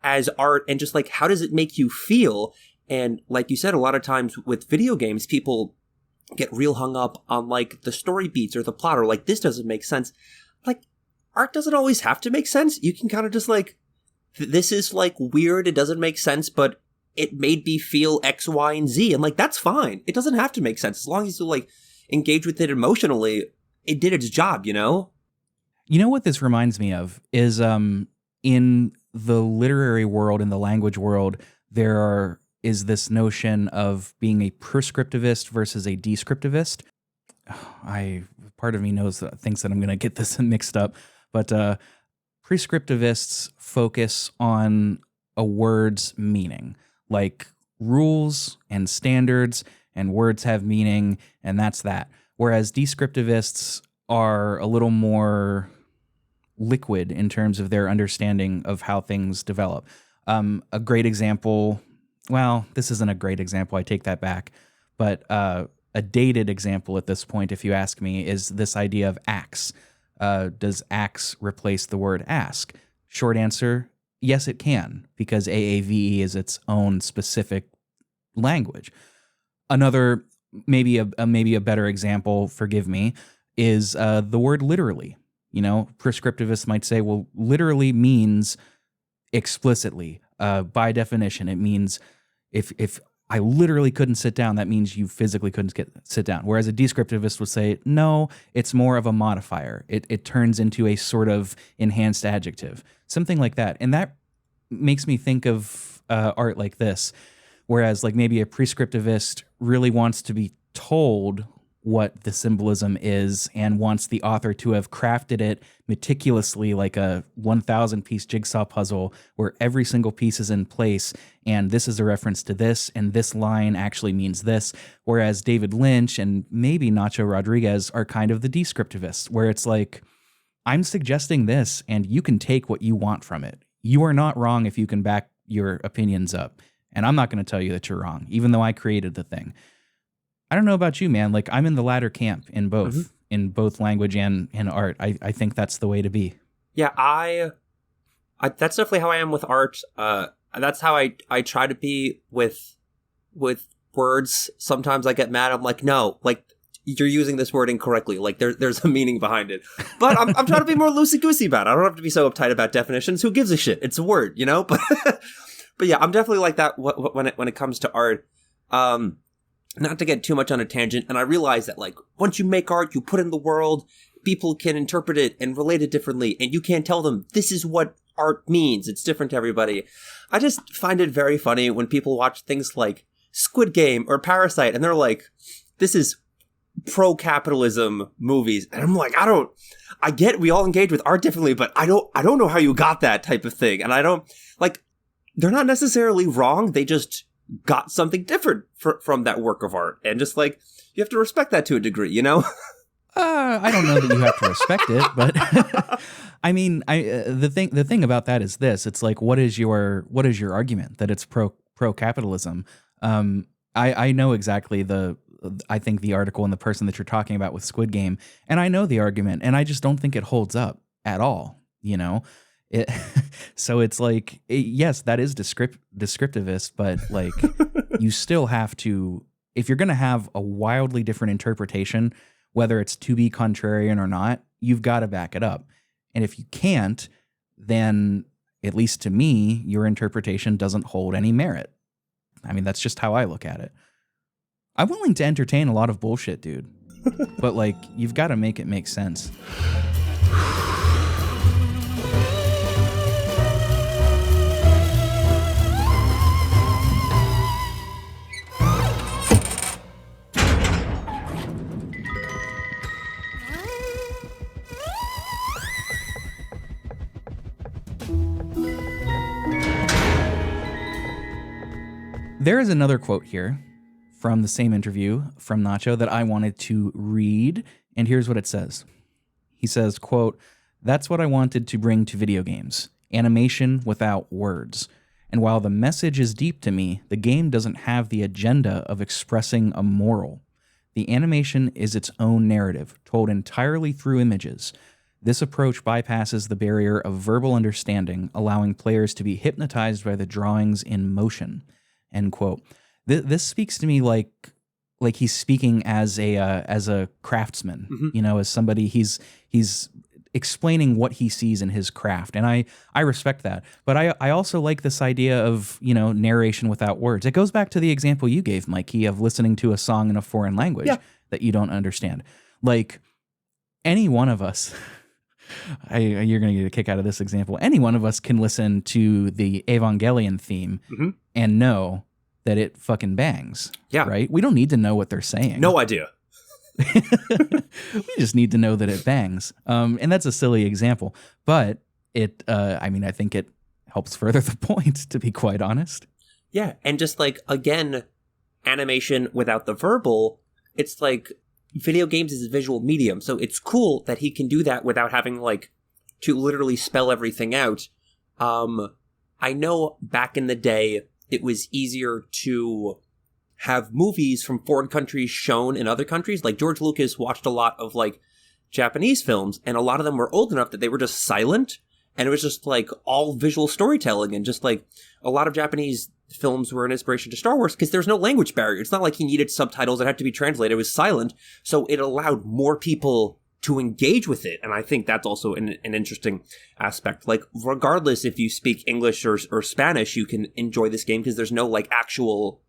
as art and just like, how does it make you feel? And like you said, a lot of times with video games, people get real hung up on like the story beats or the plot or like, this doesn't make sense. Like, art doesn't always have to make sense. You can kind of just like, this is like weird. It doesn't make sense, but it made me feel X, Y, and Z. And like, that's fine. It doesn't have to make sense. As long as you like engage with it emotionally, it did its job, you know? You know what this reminds me of is in the literary world, in the language world, is this notion of being a prescriptivist versus a descriptivist. Part of me thinks that I'm going to get this mixed up, but prescriptivists focus on a word's meaning, like rules and standards, and words have meaning, and that's that. Whereas descriptivists are a little more liquid in terms of their understanding of how things develop. A great example, well, this isn't a great example, I take that back, but a dated example at this point, if you ask me, is this idea of axe. Does axe replace the word ask? Short answer, yes, it can, because AAVE is its own specific language. Another, maybe a better example, forgive me, is the word literally. You know, prescriptivists might say, well, literally means explicitly. By definition, it means if I literally couldn't sit down, that means you physically couldn't sit down. Whereas a descriptivist would say, no, it's more of a modifier. It turns into a sort of enhanced adjective, something like that. And that makes me think of art like this, whereas like maybe a prescriptivist really wants to be told what the symbolism is and wants the author to have crafted it meticulously like a 1,000-piece jigsaw puzzle where every single piece is in place and this is a reference to this and this line actually means this, whereas David Lynch and maybe Nacho Rodriguez are kind of the descriptivists, where it's like, I'm suggesting this and you can take what you want from it. You are not wrong if you can back your opinions up, and I'm not going to tell you that you're wrong, even though I created the thing. I don't know about you, man. Like, I'm in the latter camp in both language and art. I think that's the way to be. Yeah, I that's definitely how I am with art. That's how I try to be with words. Sometimes I get mad. I'm like, no, like you're using this word incorrectly. Like there's a meaning behind it. But I'm trying to be more loosey-goosey about it. I don't have to be so uptight about definitions. Who gives a shit? It's a word, you know? But but yeah, I'm definitely like that when it comes to art. Not to get too much on a tangent, and I realize that, like, once you make art, you put it in the world, people can interpret it and relate it differently, and you can't tell them, this is what art means. It's different to everybody. I just find it very funny when people watch things like Squid Game or Parasite, and they're like, this is pro-capitalism movies. And I'm like, I get we all engage with art differently, but I don't know how you got that type of thing. And I don't, like, they're not necessarily wrong, they just got something different from that work of art, and just like you have to respect that to a degree, you know. I don't know that you have to respect it, but I mean, the thing about that is this: it's like, what is your argument that it's pro capitalism? I know exactly I think the article and the person that you're talking about with Squid Game, and I know the argument, and I just don't think it holds up at all, you know. So it's like, yes, that is descriptivist, but like you still have to, if you're going to have a wildly different interpretation, whether it's to be contrarian or not, you've got to back it up. And if you can't, then at least to me, your interpretation doesn't hold any merit. I mean, that's just how I look at it. I'm willing to entertain a lot of bullshit, dude. But like, you've got to make it make sense. There is another quote here from the same interview from Nacho that I wanted to read, and here's what it says. He says, quote, "That's what I wanted to bring to video games. Animation without words. And while the message is deep to me, the game doesn't have the agenda of expressing a moral. The animation is its own narrative, told entirely through images. This approach bypasses the barrier of verbal understanding, allowing players to be hypnotized by the drawings in motion." End quote. This speaks to me like he's speaking as a craftsman, as somebody he's explaining what he sees in his craft. And I respect that. But I also like this idea of, narration without words. It goes back to the example you gave, Mikey, of listening to a song in a foreign language that you don't understand. Like, any one of us, you're going to get a kick out of this example. Any one of us can listen to the Evangelion theme and know that it fucking bangs. Yeah. Right? We don't need to know what they're saying. No idea. We just need to know that it bangs. And that's a silly example. But I think it helps further the point, to be quite honest. Yeah. And just again, animation without the verbal, it's like video games is a visual medium. So it's cool that he can do that without having to literally spell everything out. I know back in the day, it was easier to have movies from foreign countries shown in other countries. Like George Lucas watched a lot of Japanese films, and a lot of them were old enough that they were just silent, and it was just all visual storytelling, and just a lot of Japanese films were an inspiration to Star Wars because there's no language barrier. It's not like he needed subtitles that had to be translated. It was silent, so it allowed more people to engage with it, and I think that's also an interesting aspect. Regardless if you speak English or Spanish, you can enjoy this game because there's no actual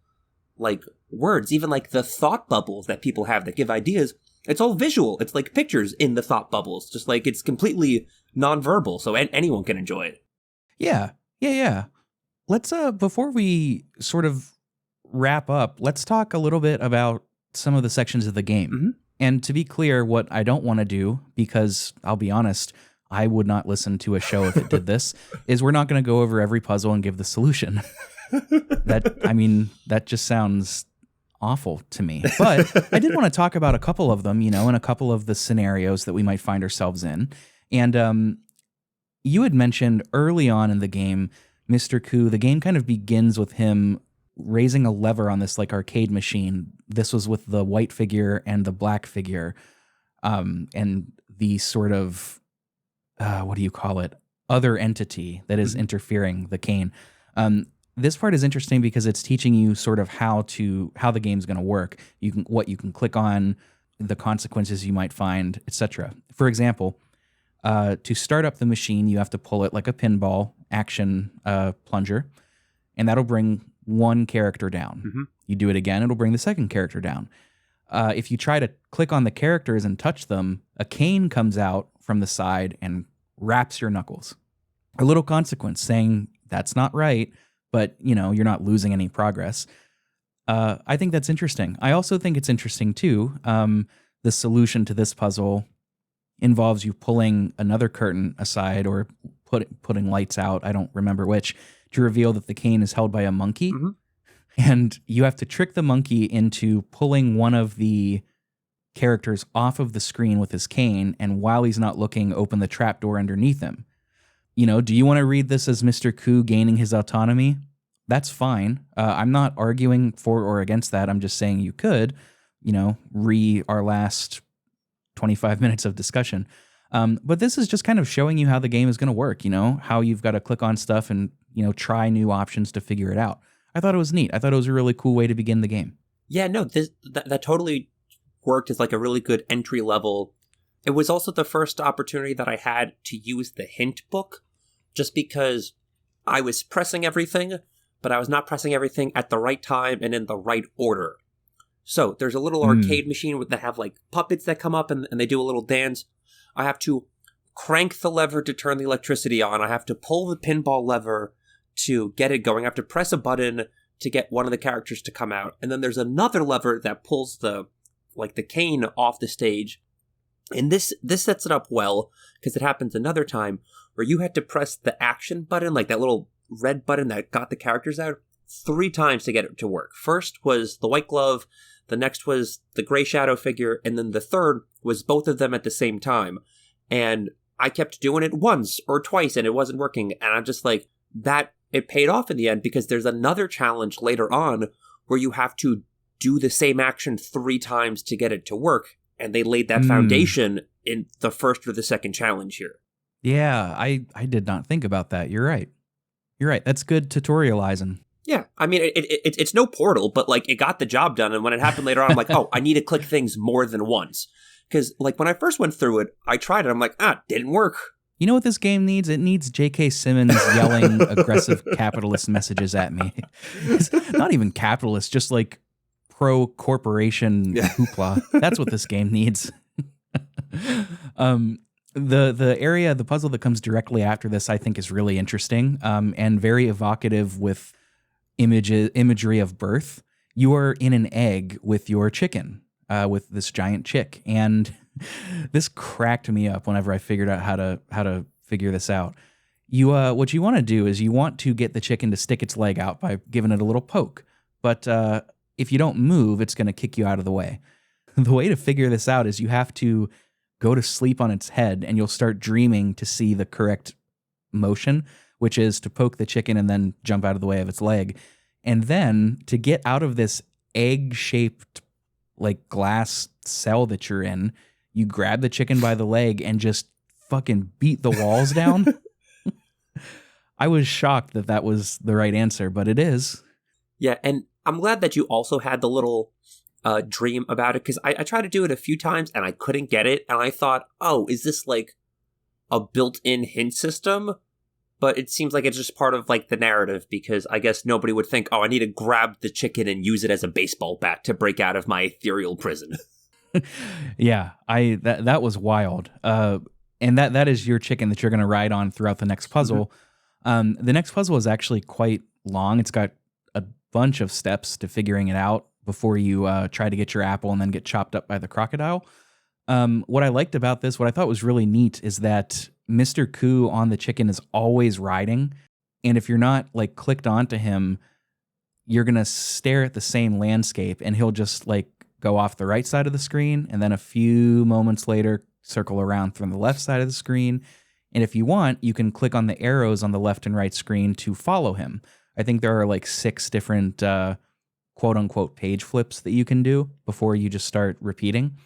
words. Even the thought bubbles that people have that give ideas, it's all visual. It's pictures in the thought bubbles, just it's completely nonverbal, so anyone can enjoy it. Yeah. Let's before we sort of wrap up, let's talk a little bit about some of the sections of the game. And to be clear, what I don't want to do, because I'll be honest, I would not listen to a show if it did this, is we're not going to go over every puzzle and give the solution. That just sounds awful to me. But I did want to talk about a couple of them, and a couple of the scenarios that we might find ourselves in. And you had mentioned early on in the game, Mr. Koo, the game kind of begins with him raising a lever on this arcade machine. This was with the white figure and the black figure, and the sort of, what do you call it? Other entity that is interfering, the cane. This part is interesting because it's teaching you sort of how the game's going to work. What you can click on, the consequences you might find, etc. For example, to start up the machine, you have to pull it like a pinball action plunger, and that'll bring one character down. You do it again, it'll bring the second character down. If you try to click on the characters and touch them, a cane comes out from the side and wraps your knuckles. A little consequence saying that's not right, but you're not losing any progress. I think that's interesting. I also think it's interesting too. The solution to this puzzle involves you pulling another curtain aside or putting lights out, I don't remember which, to reveal that the cane is held by a monkey. And you have to trick the monkey into pulling one of the characters off of the screen with his cane, and while he's not looking, open the trapdoor underneath him. Do you want to read this as Mr. Koo gaining his autonomy? That's fine. I'm not arguing for or against that. I'm just saying you could, our last 25 minutes of discussion. But this is just kind of showing you how the game is going to work, how you've got to click on stuff and, try new options to figure it out. I thought it was neat. I thought it was a really cool way to begin the game. Yeah, no, that totally worked as a really good entry level. It was also the first opportunity that I had to use the hint book, just because I was pressing everything, but I was not pressing everything at the right time and in the right order. So there's a little arcade machine that have puppets that come up and they do a little dance. I have to crank the lever to turn the electricity on. I have to pull the pinball lever to get it going. I have to press a button to get one of the characters to come out. And then there's another lever that pulls the cane off the stage. And this sets it up well, because it happens another time where you had to press the action button, that little red button that got the characters out, 3 times to get it to work. First was the white glove, the next was the gray shadow figure, and then the third was both of them at the same time. And I kept doing it once or twice and it wasn't working. And I'm just like, that it paid off in the end, because there's another challenge later on where you have to do the same action 3 times to get it to work. And they laid that foundation in the first or the second challenge here. Yeah, I did not think about that. You're right. That's good tutorializing. Yeah, I mean, it's no Portal, but, like, it got the job done, and when it happened later on, I'm like, oh, I need to click things more than once. Because, like, when I first went through it, I tried it, I'm like, didn't work. You know what this game needs? It needs J.K. Simmons yelling aggressive capitalist messages at me. It's not even capitalist, just, like, pro-corporation hoopla. That's what this game needs. The puzzle that comes directly after this, I think, is really interesting and very evocative with imagery of birth. You are in an egg with your chicken, with this giant chick, and this cracked me up whenever I figured out how to figure this out. What you want to do is you want to get the chicken to stick its leg out by giving it a little poke, but if you don't move, it's going to kick you out of the way. The way to figure this out is you have to go to sleep on its head, and you'll start dreaming to see the correct motion, which is to poke the chicken and then jump out of the way of its leg. And then to get out of this egg-shaped, like, glass cell that you're in, you grab the chicken by the leg and just fucking beat the walls down. I was shocked that was the right answer, but it is. Yeah, and I'm glad that you also had the little dream about it, because I tried to do it a few times and I couldn't get it, and I thought, oh, is this like a built-in hint system? But it seems like it's just part of, like, the narrative, because I guess nobody would think, oh, I need to grab the chicken and use it as a baseball bat to break out of my ethereal prison. Yeah, that was wild. And that is your chicken that you're going to ride on throughout the next puzzle. Mm-hmm. The next puzzle is actually quite long. It's got a bunch of steps to figuring it out before you try to get your apple and then get chopped up by the crocodile. What I liked about this, what I thought was really neat, is that Mr. Koo on the chicken is always riding. And if you're not, like, clicked onto him, you're going to stare at the same landscape, and he'll just, like, go off the right side of the screen, and then a few moments later circle around from the left side of the screen. And if you want, you can click on the arrows on the left and right screen to follow him. I think there are, like, 6 different quote-unquote page flips that you can do before you just start repeating.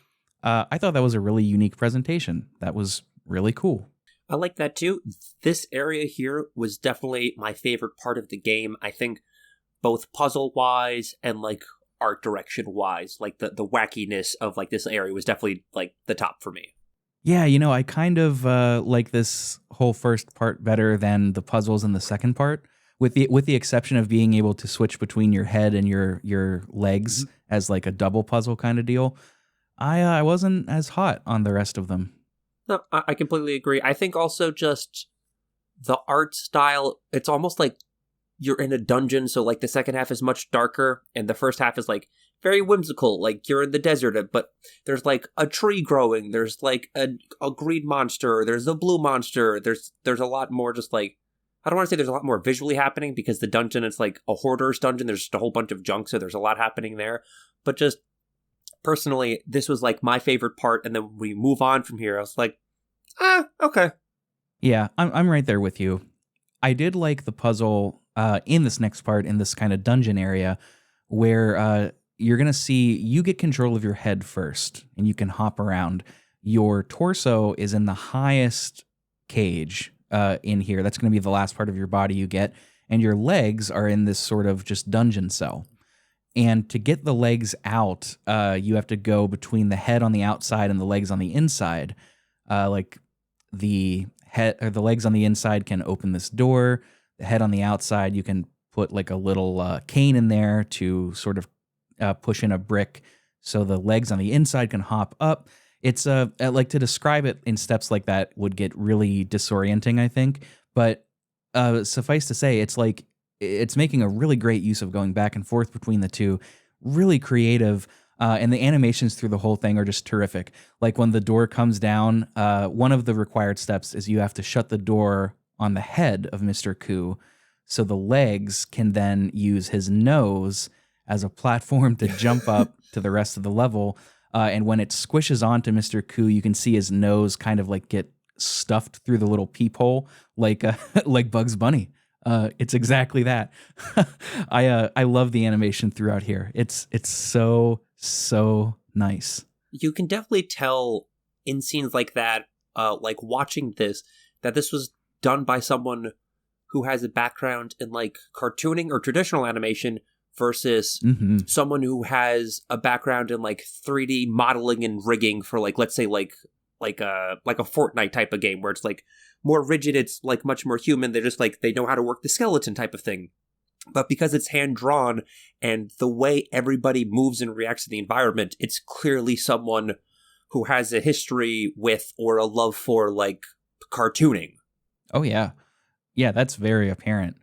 I thought that was a really unique presentation. That was really cool. I like that too. This area here was definitely my favorite part of the game. I think both puzzle-wise and, like, art direction-wise, like, the wackiness of, like, this area was definitely, like, the top for me. Yeah, you know, I kind of like this whole first part better than the puzzles in the second part, with the exception of being able to switch between your head and your legs as, like, a double puzzle kind of deal. I wasn't as hot on the rest of them. No, I completely agree. I think also just the art style, it's almost like you're in a dungeon, so, like, the second half is much darker, and the first half is, like, very whimsical, like you're in the desert, but there's, like, a tree growing, there's, like, a green monster, there's a blue monster, there's a lot more just, like, I don't want to say there's a lot more visually happening, because the dungeon, it's like a hoarder's dungeon, there's just a whole bunch of junk, so there's a lot happening there, but just personally, this was, like, my favorite part, and then we move on from here, I was like, okay. Yeah, I'm right there with you. I did like the puzzle in this next part, in this kind of dungeon area, where you're going to see you get control of your head first, and you can hop around. Your torso is in the highest cage in here. That's going to be the last part of your body you get, and your legs are in this sort of just dungeon cell. And to get the legs out, you have to go between the head on the outside and the legs on the inside. Like, the head or the legs on the inside can open this door. The head on the outside, you can put, like, a little cane in there to sort of push in a brick, so the legs on the inside can hop up. It's like, to describe it in steps like that would get really disorienting, I think. But suffice to say, it's like it's making a really great use of going back and forth between the two. Really creative. And the animations through the whole thing are just terrific. Like, when the door comes down, one of the required steps is you have to shut the door on the head of Mr. Koo, So the legs can then use his nose as a platform to jump up to the rest of the level. And when it squishes onto Mr. Koo, you can see his nose kind of like get stuffed through the little peephole, like like Bugs Bunny. It's exactly that. I love the animation throughout here. It's so nice. You can definitely tell in scenes like that, like watching this, that this was done by someone who has a background in like cartooning or traditional animation versus someone who has a background in like 3D modeling and rigging for like, let's say like a Fortnite type of game where it's like more rigid, it's like much more human. They're just like, they know how to work the skeleton type of thing. But because it's hand drawn and the way everybody moves and reacts to the environment, it's clearly someone who has a history with or a love for like cartooning. Oh yeah. Yeah, that's very apparent.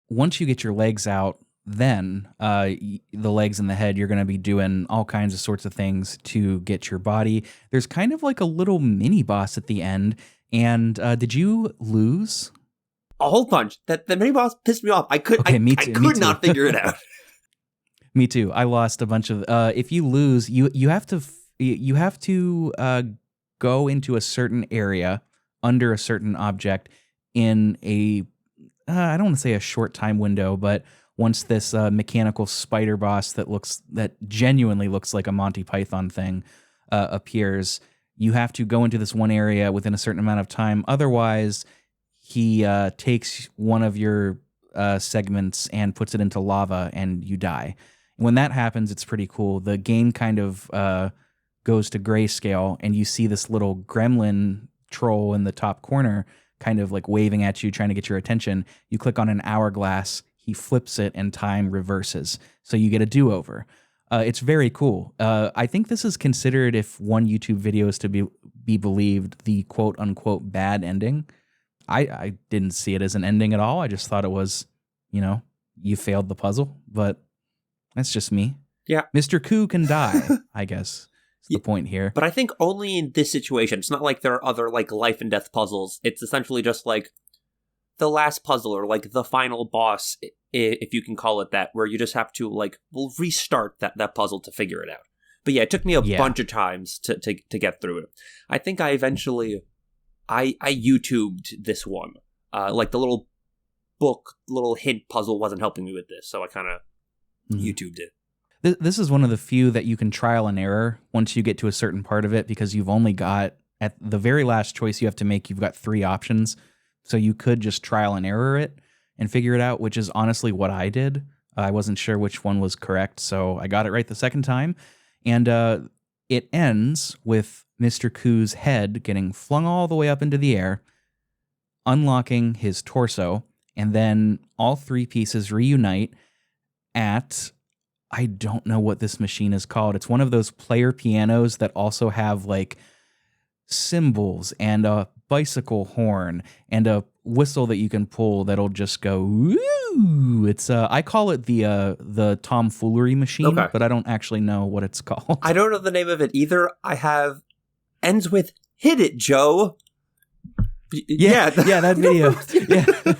Once you get your legs out, then the legs and the head, you're going to be doing all kinds of sorts of things to get your body. There's kind of like a little mini boss at the end. And did you lose? A whole bunch. The mini boss pissed me off. I could not figure it out. Me too. I lost a bunch of. If you lose, you have to go into a certain area under a certain object in a I don't want to say a short time window, but once this mechanical spider boss that genuinely looks like a Monty Python thing appears, you have to go into this one area within a certain amount of time. Otherwise, he takes one of your segments and puts it into lava, and you die. When that happens, it's pretty cool. The game kind of goes to grayscale, and you see this little gremlin troll in the top corner kind of like waving at you, trying to get your attention. You click on an hourglass, he flips it, and time reverses. So you get a do-over. It's very cool. I think this is considered, if one YouTube video is to be believed, the quote-unquote bad ending. I didn't see it as an ending at all. I just thought it was, you failed the puzzle. But that's just me. Yeah. Mr. Koo can die, I guess. The point here. But I think only in this situation. It's not like there are other like life and death puzzles. It's essentially just like the last puzzle or like the final boss, if you can call it that, where you just have to like restart that puzzle to figure it out. But yeah, it took me a bunch of times to get through it. I think I eventually I YouTubed this one. Like the little hint puzzle wasn't helping me with this, so I kind of YouTubed it. This is one of the few that you can trial and error once you get to a certain part of it, because you've only got, at the very last choice you have to make, you've got 3 options. So you could just trial and error it and figure it out, which is honestly what I did. I wasn't sure which one was correct, so I got it right the second time. And it ends with Mr. Koo's head getting flung all the way up into the air, unlocking his torso, and then all 3 pieces reunite at... I don't know what this machine is called. It's one of those player pianos that also have like cymbals and a bicycle horn and a whistle that you can pull that'll just go woo. It's I call it the tomfoolery machine, but I don't actually know what it's called. I don't know the name of it either. I have ends with "Hit it, Joe." Yeah, that video. Yeah,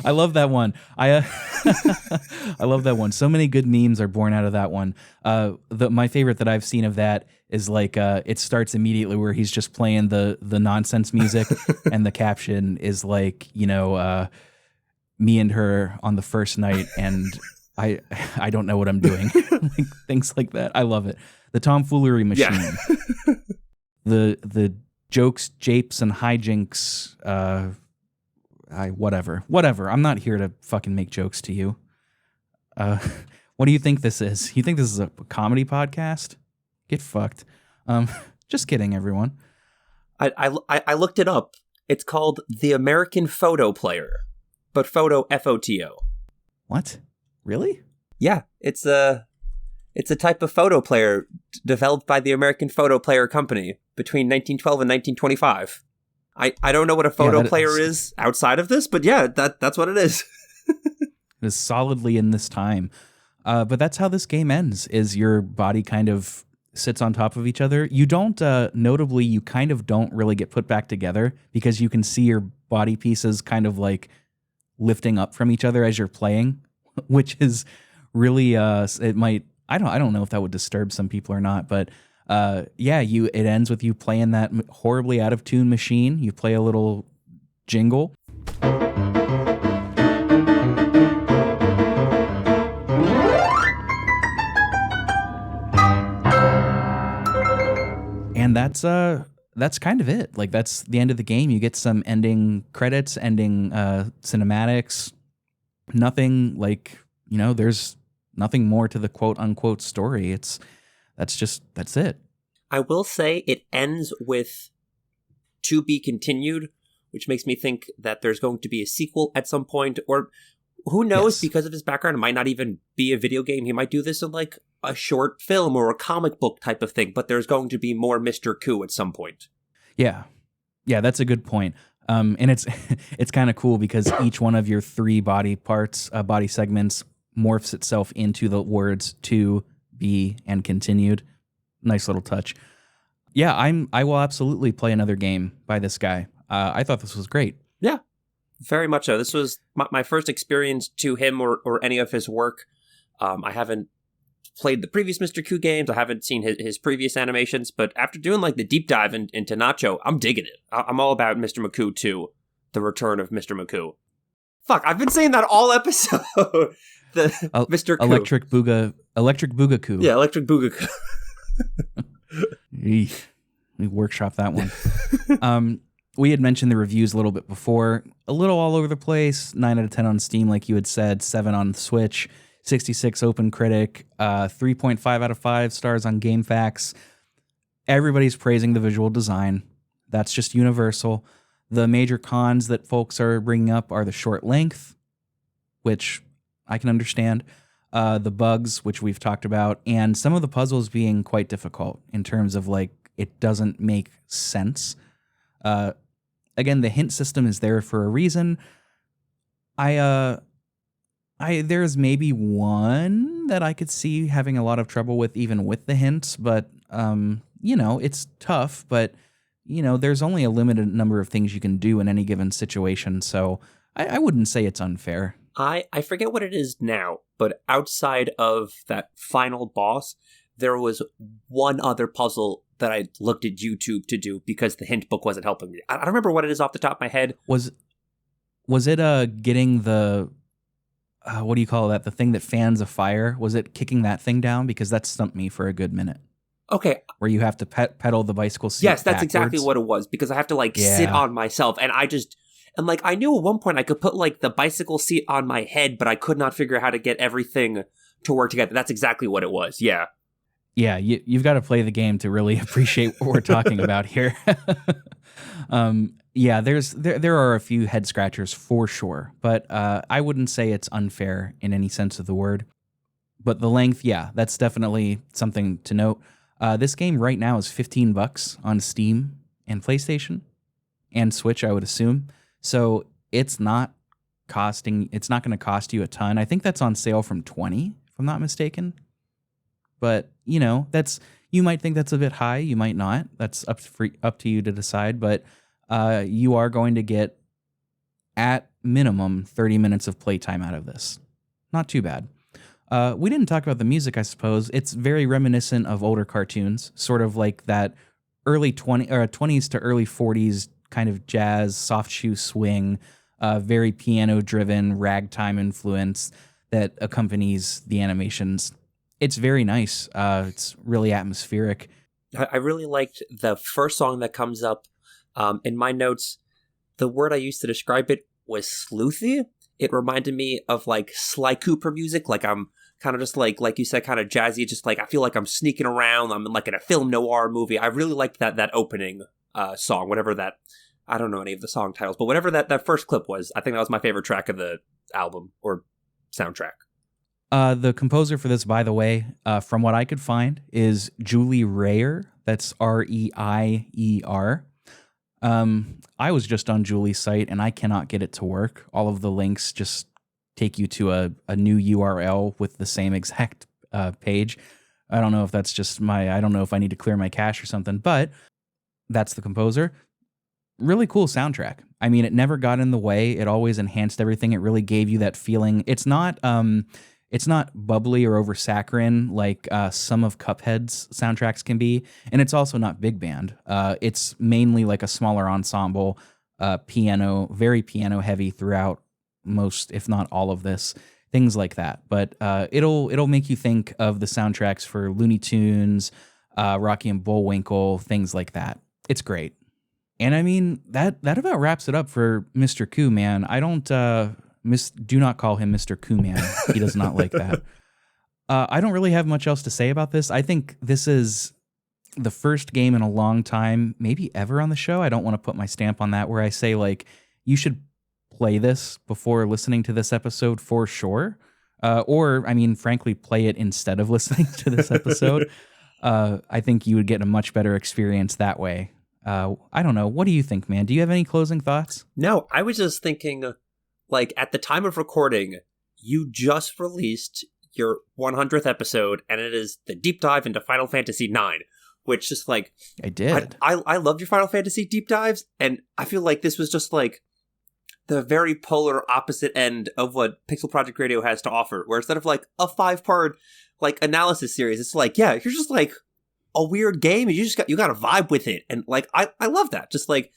I love that one. I love that one. So many good memes are born out of that one. My favorite that I've seen of that is like it starts immediately where he's just playing the nonsense music, and the caption is like, me and her on the first night, and I don't know what I'm doing. Like, things like that. I love it. The tomfoolery machine. Yeah. the jokes, japes, and hijinks. Whatever. I'm not here to fucking make jokes to you. What do you think this is? You think this is a comedy podcast? Get fucked. Just kidding, everyone. I looked it up. It's called The American Photo Player, but photo F-O-T-O. What? Really? Yeah, it's a type of photo player developed by the American Photo Player Company between 1912 and 1925. I don't know what a photo player is outside of this, but yeah, that's what it is. It is solidly in this time. But that's how this game ends, is your body kind of sits on top of each other. You don't, notably, you kind of don't really get put back together, because you can see your body pieces kind of like lifting up from each other as you're playing, which is really it might I don't know if that would disturb some people or not, but it ends with you playing that horribly out of tune machine. You play a little jingle. And that's kind of it. Like, that's the end of the game. You get some ending credits, ending cinematics. Nothing like, there's nothing more to the quote unquote story. That's it. I will say it ends with "to be continued," which makes me think that there's going to be a sequel at some point, or who knows, Yes. because of his background, it might not even be a video game. He might do this in like a short film or a comic book type of thing, but there's going to be more Mr. Koo at some point. Yeah, that's a good point. And it's kind of cool because each one of your three body parts, body segments, morphs itself into the words "to be" and "continued." Nice little touch. Yeah, I will absolutely play another game by this guy. I thought this was great. Yeah, very much so. This was my first experience to him or any of his work. I haven't played the previous Mr. Koo games. I haven't seen his previous animations, but after doing like the deep dive into Nacho, I'm digging it. I'm all about Mr. McCoo 2, the return of Mr. McCoo. Fuck, I've been saying that all episode. Mr. Koo. Electric Booga Koo. Yeah, Electric Booga Koo. We workshop that one. We had mentioned the reviews a little bit before. A little all over the place. 9 out of 10 on Steam, like you had said. 7 on Switch. 66 Open Critic. 3.5 out of 5 stars on GameFAQs. Everybody's praising the visual design. That's just universal. The major cons that folks are bringing up are the short length, which I can understand. The bugs, which we've talked about, and some of the puzzles being quite difficult in terms of like it doesn't make sense. Again, the hint system is there for a reason. There's maybe one that I could see having a lot of trouble with, even with the hints, but it's tough. But there's only a limited number of things you can do in any given situation, so I wouldn't say it's unfair. I forget what it is now, but outside of that final boss, there was one other puzzle that I looked at YouTube to do because the hint book wasn't helping me. I don't remember what it is off the top of my head. Was it getting the what do you call that? The thing that fans a fire? Was it kicking that thing down? Because that stumped me for a good minute. Okay. Where you have to pedal the bicycle seat. Yes, that's backwards. exactly what it was, because I have to sit on myself, and I knew at one point I could put the bicycle seat on my head, but I could not figure out how to get everything to work together. That's exactly what it was. Yeah. Yeah, you've got to play the game to really appreciate what we're talking about here. There are a few head scratchers for sure, but I wouldn't say it's unfair in any sense of the word. But the length, yeah, that's definitely something to note. This game right now is $15 on Steam and PlayStation and Switch, I would assume. So it's not going to cost you a ton. I think that's on sale from $20, if I'm not mistaken. But, you might think that's a bit high. You might not. That's up to you to decide. But you are going to get, at minimum, 30 minutes of playtime out of this. Not too bad. We didn't talk about the music, I suppose. It's very reminiscent of older cartoons, sort of like that early 20s to early 40s kind of jazz, soft shoe swing, very piano-driven ragtime influence that accompanies the animations. It's very nice. It's really atmospheric. I really liked the first song that comes up. In my notes, the word I used to describe it was sleuthy. It reminded me of Sly Cooper music. I'm kind of just like you said, kind of jazzy. Just I feel like I'm sneaking around. I'm in a film noir movie. I really liked that opening song, whatever that. I don't know any of the song titles, but whatever that first clip was, I think that was my favorite track of the album or soundtrack. The composer for this, by the way, from what I could find, is Julie Reier. That's Reier. I was just on Julie's site, and I cannot get it to work. All of the links just take you to a new URL with the same exact page. I don't know if that's just I don't know if I need to clear my cache or something, but that's the composer. really cool soundtrack. I mean, it never got in the way. It always enhanced everything. It really gave you that feeling. It's not bubbly or over saccharine like some of Cuphead's soundtracks can be, and it's also not big band. It's mainly like a smaller ensemble, piano, very piano heavy throughout most, if not all of this, things like that. But it'll make you think of the soundtracks for Looney Tunes, Rocky and Bullwinkle, things like that. It's great. And I mean, that about wraps it up for Mr. Koo, man. I don't do not call him Mr. Koo, man. He does not like that. I don't really have much else to say about this. I think this is the first game in a long time, maybe ever on the show. I don't want to put my stamp on that, where I say, like, you should play this before listening to this episode for sure. Or, I mean, frankly, play it instead of listening to this episode. I think you would get a much better experience that way. I don't know. What do you think, man? Do you have any closing thoughts? No, I was just thinking, like, at the time of recording, you just released your 100th episode, and it is the deep dive into Final Fantasy IX, which just, like... I did. I loved your Final Fantasy deep dives, and I feel like this was just, like, the very polar opposite end of what Pixel Project Radio has to offer, where instead of, like, a 5-part, like, analysis series, it's like, yeah, here's just, like, a weird game, and you got to vibe with it, and, like, I love that. Just, like,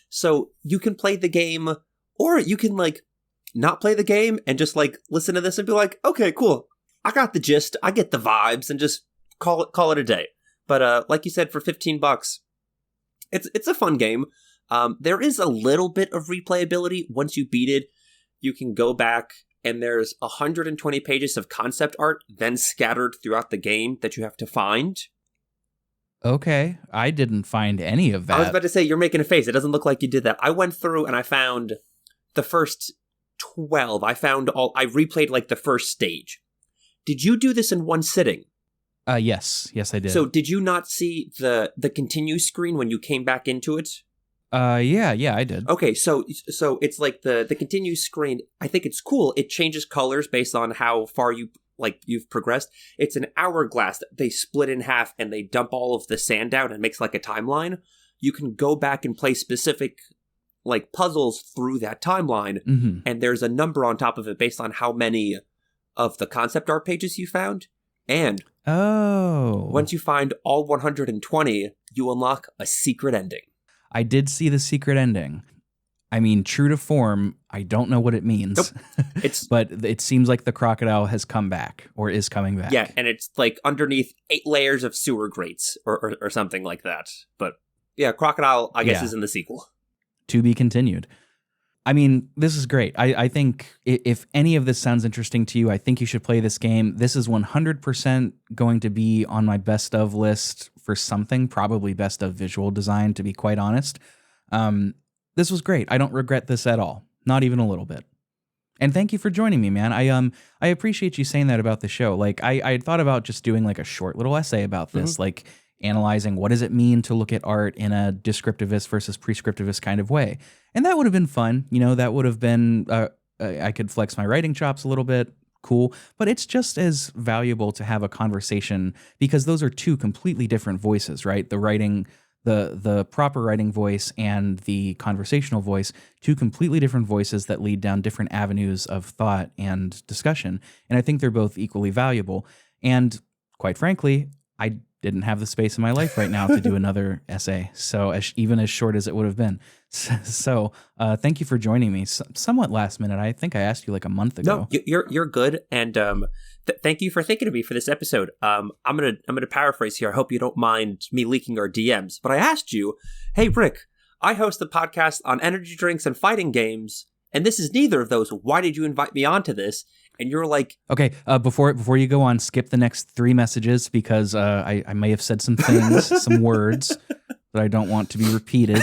so you can play the game, or you can, like, not play the game and just, like, listen to this and be like, okay, cool, I got the gist, I get the vibes, and just call it a day. But like you said, for $15, it's a fun game. There is a little bit of replayability. Once you beat it, you can go back, and there's 120 pages of concept art then scattered throughout the game that you have to find. Okay, I didn't find any of that. I was about to say, you're making a face. It doesn't look like you did that. I went through and I found the first 12. I replayed, like, the first stage. Did you do this in one sitting? Yes, I did. So did you not see the continue screen when you came back into it? Yeah, I did. Okay, so it's like the continue screen. I think it's cool. It changes colors based on how far you've progressed. It's an hourglass that they split in half and they dump all of the sand down and makes like a timeline. You can go back and play specific, like, puzzles through that timeline, and there's a number on top of it based on how many of the concept art pages you found. And once you find all 120, you unlock a secret ending. I did see the secret ending. I mean, true to form, I don't know what it means. Nope. But it seems like the crocodile has come back, or is coming back. Yeah, and it's, like, underneath 8 layers of sewer grates, or something like that. But yeah, crocodile, I guess, is in the sequel. To be continued. I mean, this is great. I think if any of this sounds interesting to you, I think you should play this game. This is 100% going to be on my best of list for something, probably best of visual design, to be quite honest. This was great. I don't regret this at all. Not even a little bit. And thank you for joining me, man. I appreciate you saying that about the show. Like, I had thought about just doing, like, a short little essay about this, like, analyzing what does it mean to look at art in a descriptivist versus prescriptivist kind of way. And that would have been fun. You know, that would have been, I could flex my writing chops a little bit. Cool. But it's just as valuable to have a conversation, because those are two completely different voices, right? The writing, the proper writing voice and the conversational voice, two completely different voices that lead down different avenues of thought and discussion. And I think they're both equally valuable. And quite frankly, I didn't have the space in my life right now to do another essay. So even as short as it would have been. So thank you for joining me. Somewhat last minute. I think I asked you like a month ago. No, you're good. And thank you for thinking of me for this episode. I'm gonna paraphrase here. I hope you don't mind me leaking our DMs. But I asked you, hey, Rick, I host a podcast on energy drinks and fighting games, and this is neither of those. Why did you invite me onto this? And you're like... Okay, before you go on, skip the next 3 messages, because I may have said some things, some words that I don't want to be repeated.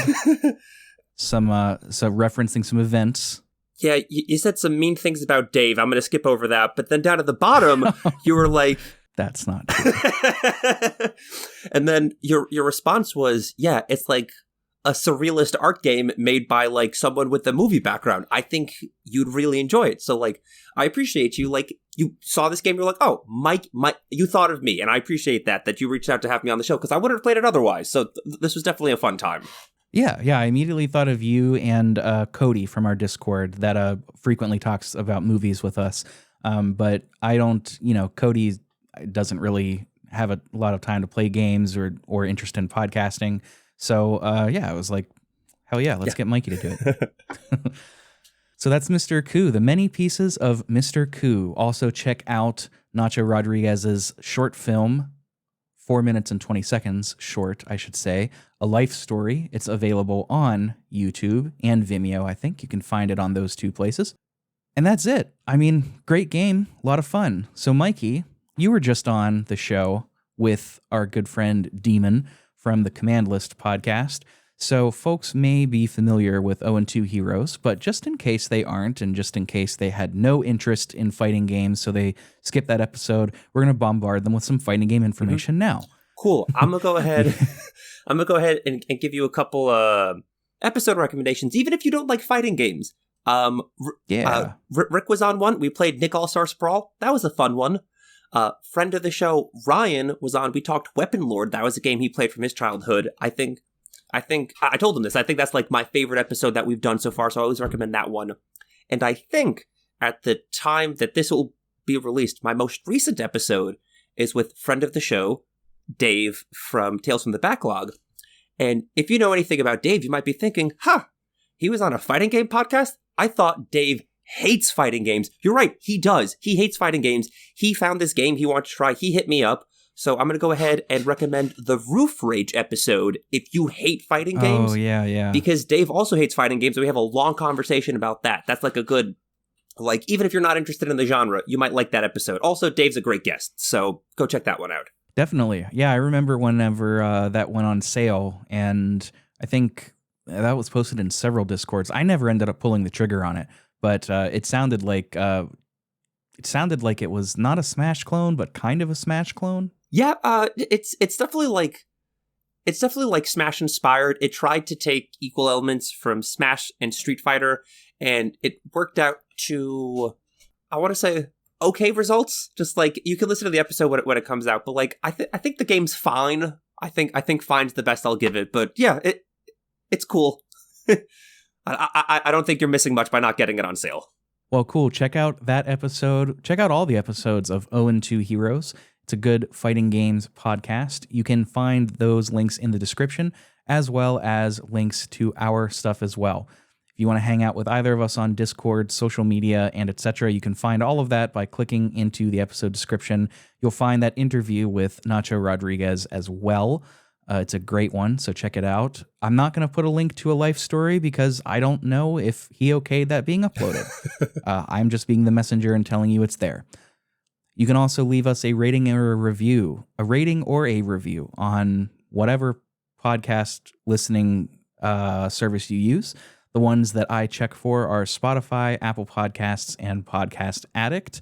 So referencing some events. Yeah, you said some mean things about Dave. I'm going to skip over that. But then down at the bottom, you were like... That's not true. And then your response was, yeah, it's like a surrealist art game made by like someone with a movie background. I think you'd really enjoy it. So like, I appreciate you. Like, you saw this game, you're like, oh, Mike, you thought of me. And I appreciate that you reached out to have me on the show, because I wouldn't have played it otherwise. So this was definitely a fun time. Yeah, I immediately thought of you and Cody from our Discord that frequently talks about movies with us. But I don't, Cody doesn't really have a lot of time to play games or interest in podcasting. So I was like, hell yeah, let's get Mikey to do it. So that's Mr. Koo, the many pieces of Mr. Koo. Also check out Nacho Rodriguez's short film, 4 minutes and 20 seconds short, I should say, A Life Story. It's available on YouTube and Vimeo, I think. You can find it on those two places. And that's it. I mean, great game, a lot of fun. So Mikey, you were just on the show with our good friend Demon from the Command List podcast. So folks may be familiar with 0-2 Heroes, but just in case they aren't, and just in case they had no interest in fighting games, so they skipped that episode, we're going to bombard them with some fighting game information now. Cool. I'm going to go ahead. and give you a couple episode recommendations, even if you don't like fighting games. Rick was on one. We played Nick All-Star Sprawl. That was a fun one. Friend of the show, Ryan, was on. We talked Weapon Lord. That was a game he played from his childhood. I told him this. I think that's like my favorite episode that we've done so far, so I always recommend that one. And I think at the time that this will be released, my most recent episode is with friend of the show, Dave from Tales from the Backlog. And if you know anything about Dave, you might be thinking, he was on a fighting game podcast? I thought Dave hates fighting games. You're right, he does. He hates fighting games. He found this game he wanted to try. He hit me up. So I'm going to go ahead and recommend the Roof Rage episode if you hate fighting games. Oh, yeah. Because Dave also hates fighting games, and we have a long conversation about that. That's like a good, even if you're not interested in the genre, you might like that episode. Also, Dave's a great guest, so go check that one out. Definitely. Yeah, I remember whenever that went on sale, and I think that was posted in several Discords. I never ended up pulling the trigger on it, but it sounded like it was not a Smash clone, but kind of a Smash clone. Yeah, it's definitely like Smash inspired. It tried to take equal elements from Smash and Street Fighter, and it worked out to, I want to say, okay results. Just like you can listen to the episode when it comes out, but like I think the game's fine. I think fine's the best I'll give it. But yeah, it's cool. I don't think you're missing much by not getting it on sale. Well, cool. Check out that episode. Check out all the episodes of 0-2 Heroes. It's a good fighting games podcast. You can find those links in the description, as well as links to our stuff as well. If you want to hang out with either of us on Discord, social media, and etc., you can find all of that by clicking into the episode description. You'll find that interview with Nacho Rodriguez as well. It's a great one, so check it out. I'm not going to put a link to A Life Story because I don't know if he okayed that being uploaded. I'm just being the messenger and telling you it's there. You can also leave us a rating or a review on whatever podcast listening service you use. The ones that I check for are Spotify, Apple Podcasts, and Podcast Addict.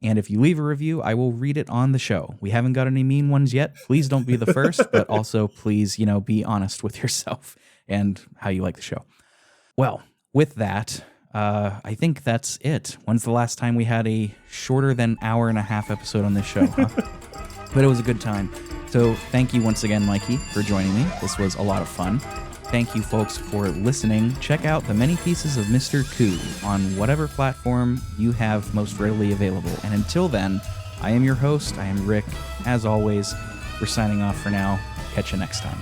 And if you leave a review, I will read it on the show. We haven't got any mean ones yet. Please don't be the first, but also please, be honest with yourself and how you like the show. Well, with that, I think that's it. When's the last time we had a shorter than hour and a half episode on this show, huh? But it was a good time. So thank you once again, Mikey, for joining me. This was a lot of fun. Thank you, folks, for listening. Check out the many pieces of Mr. Koo on whatever platform you have most readily available. And until then, I am your host. I am Rick. As always, we're signing off for now. Catch you next time.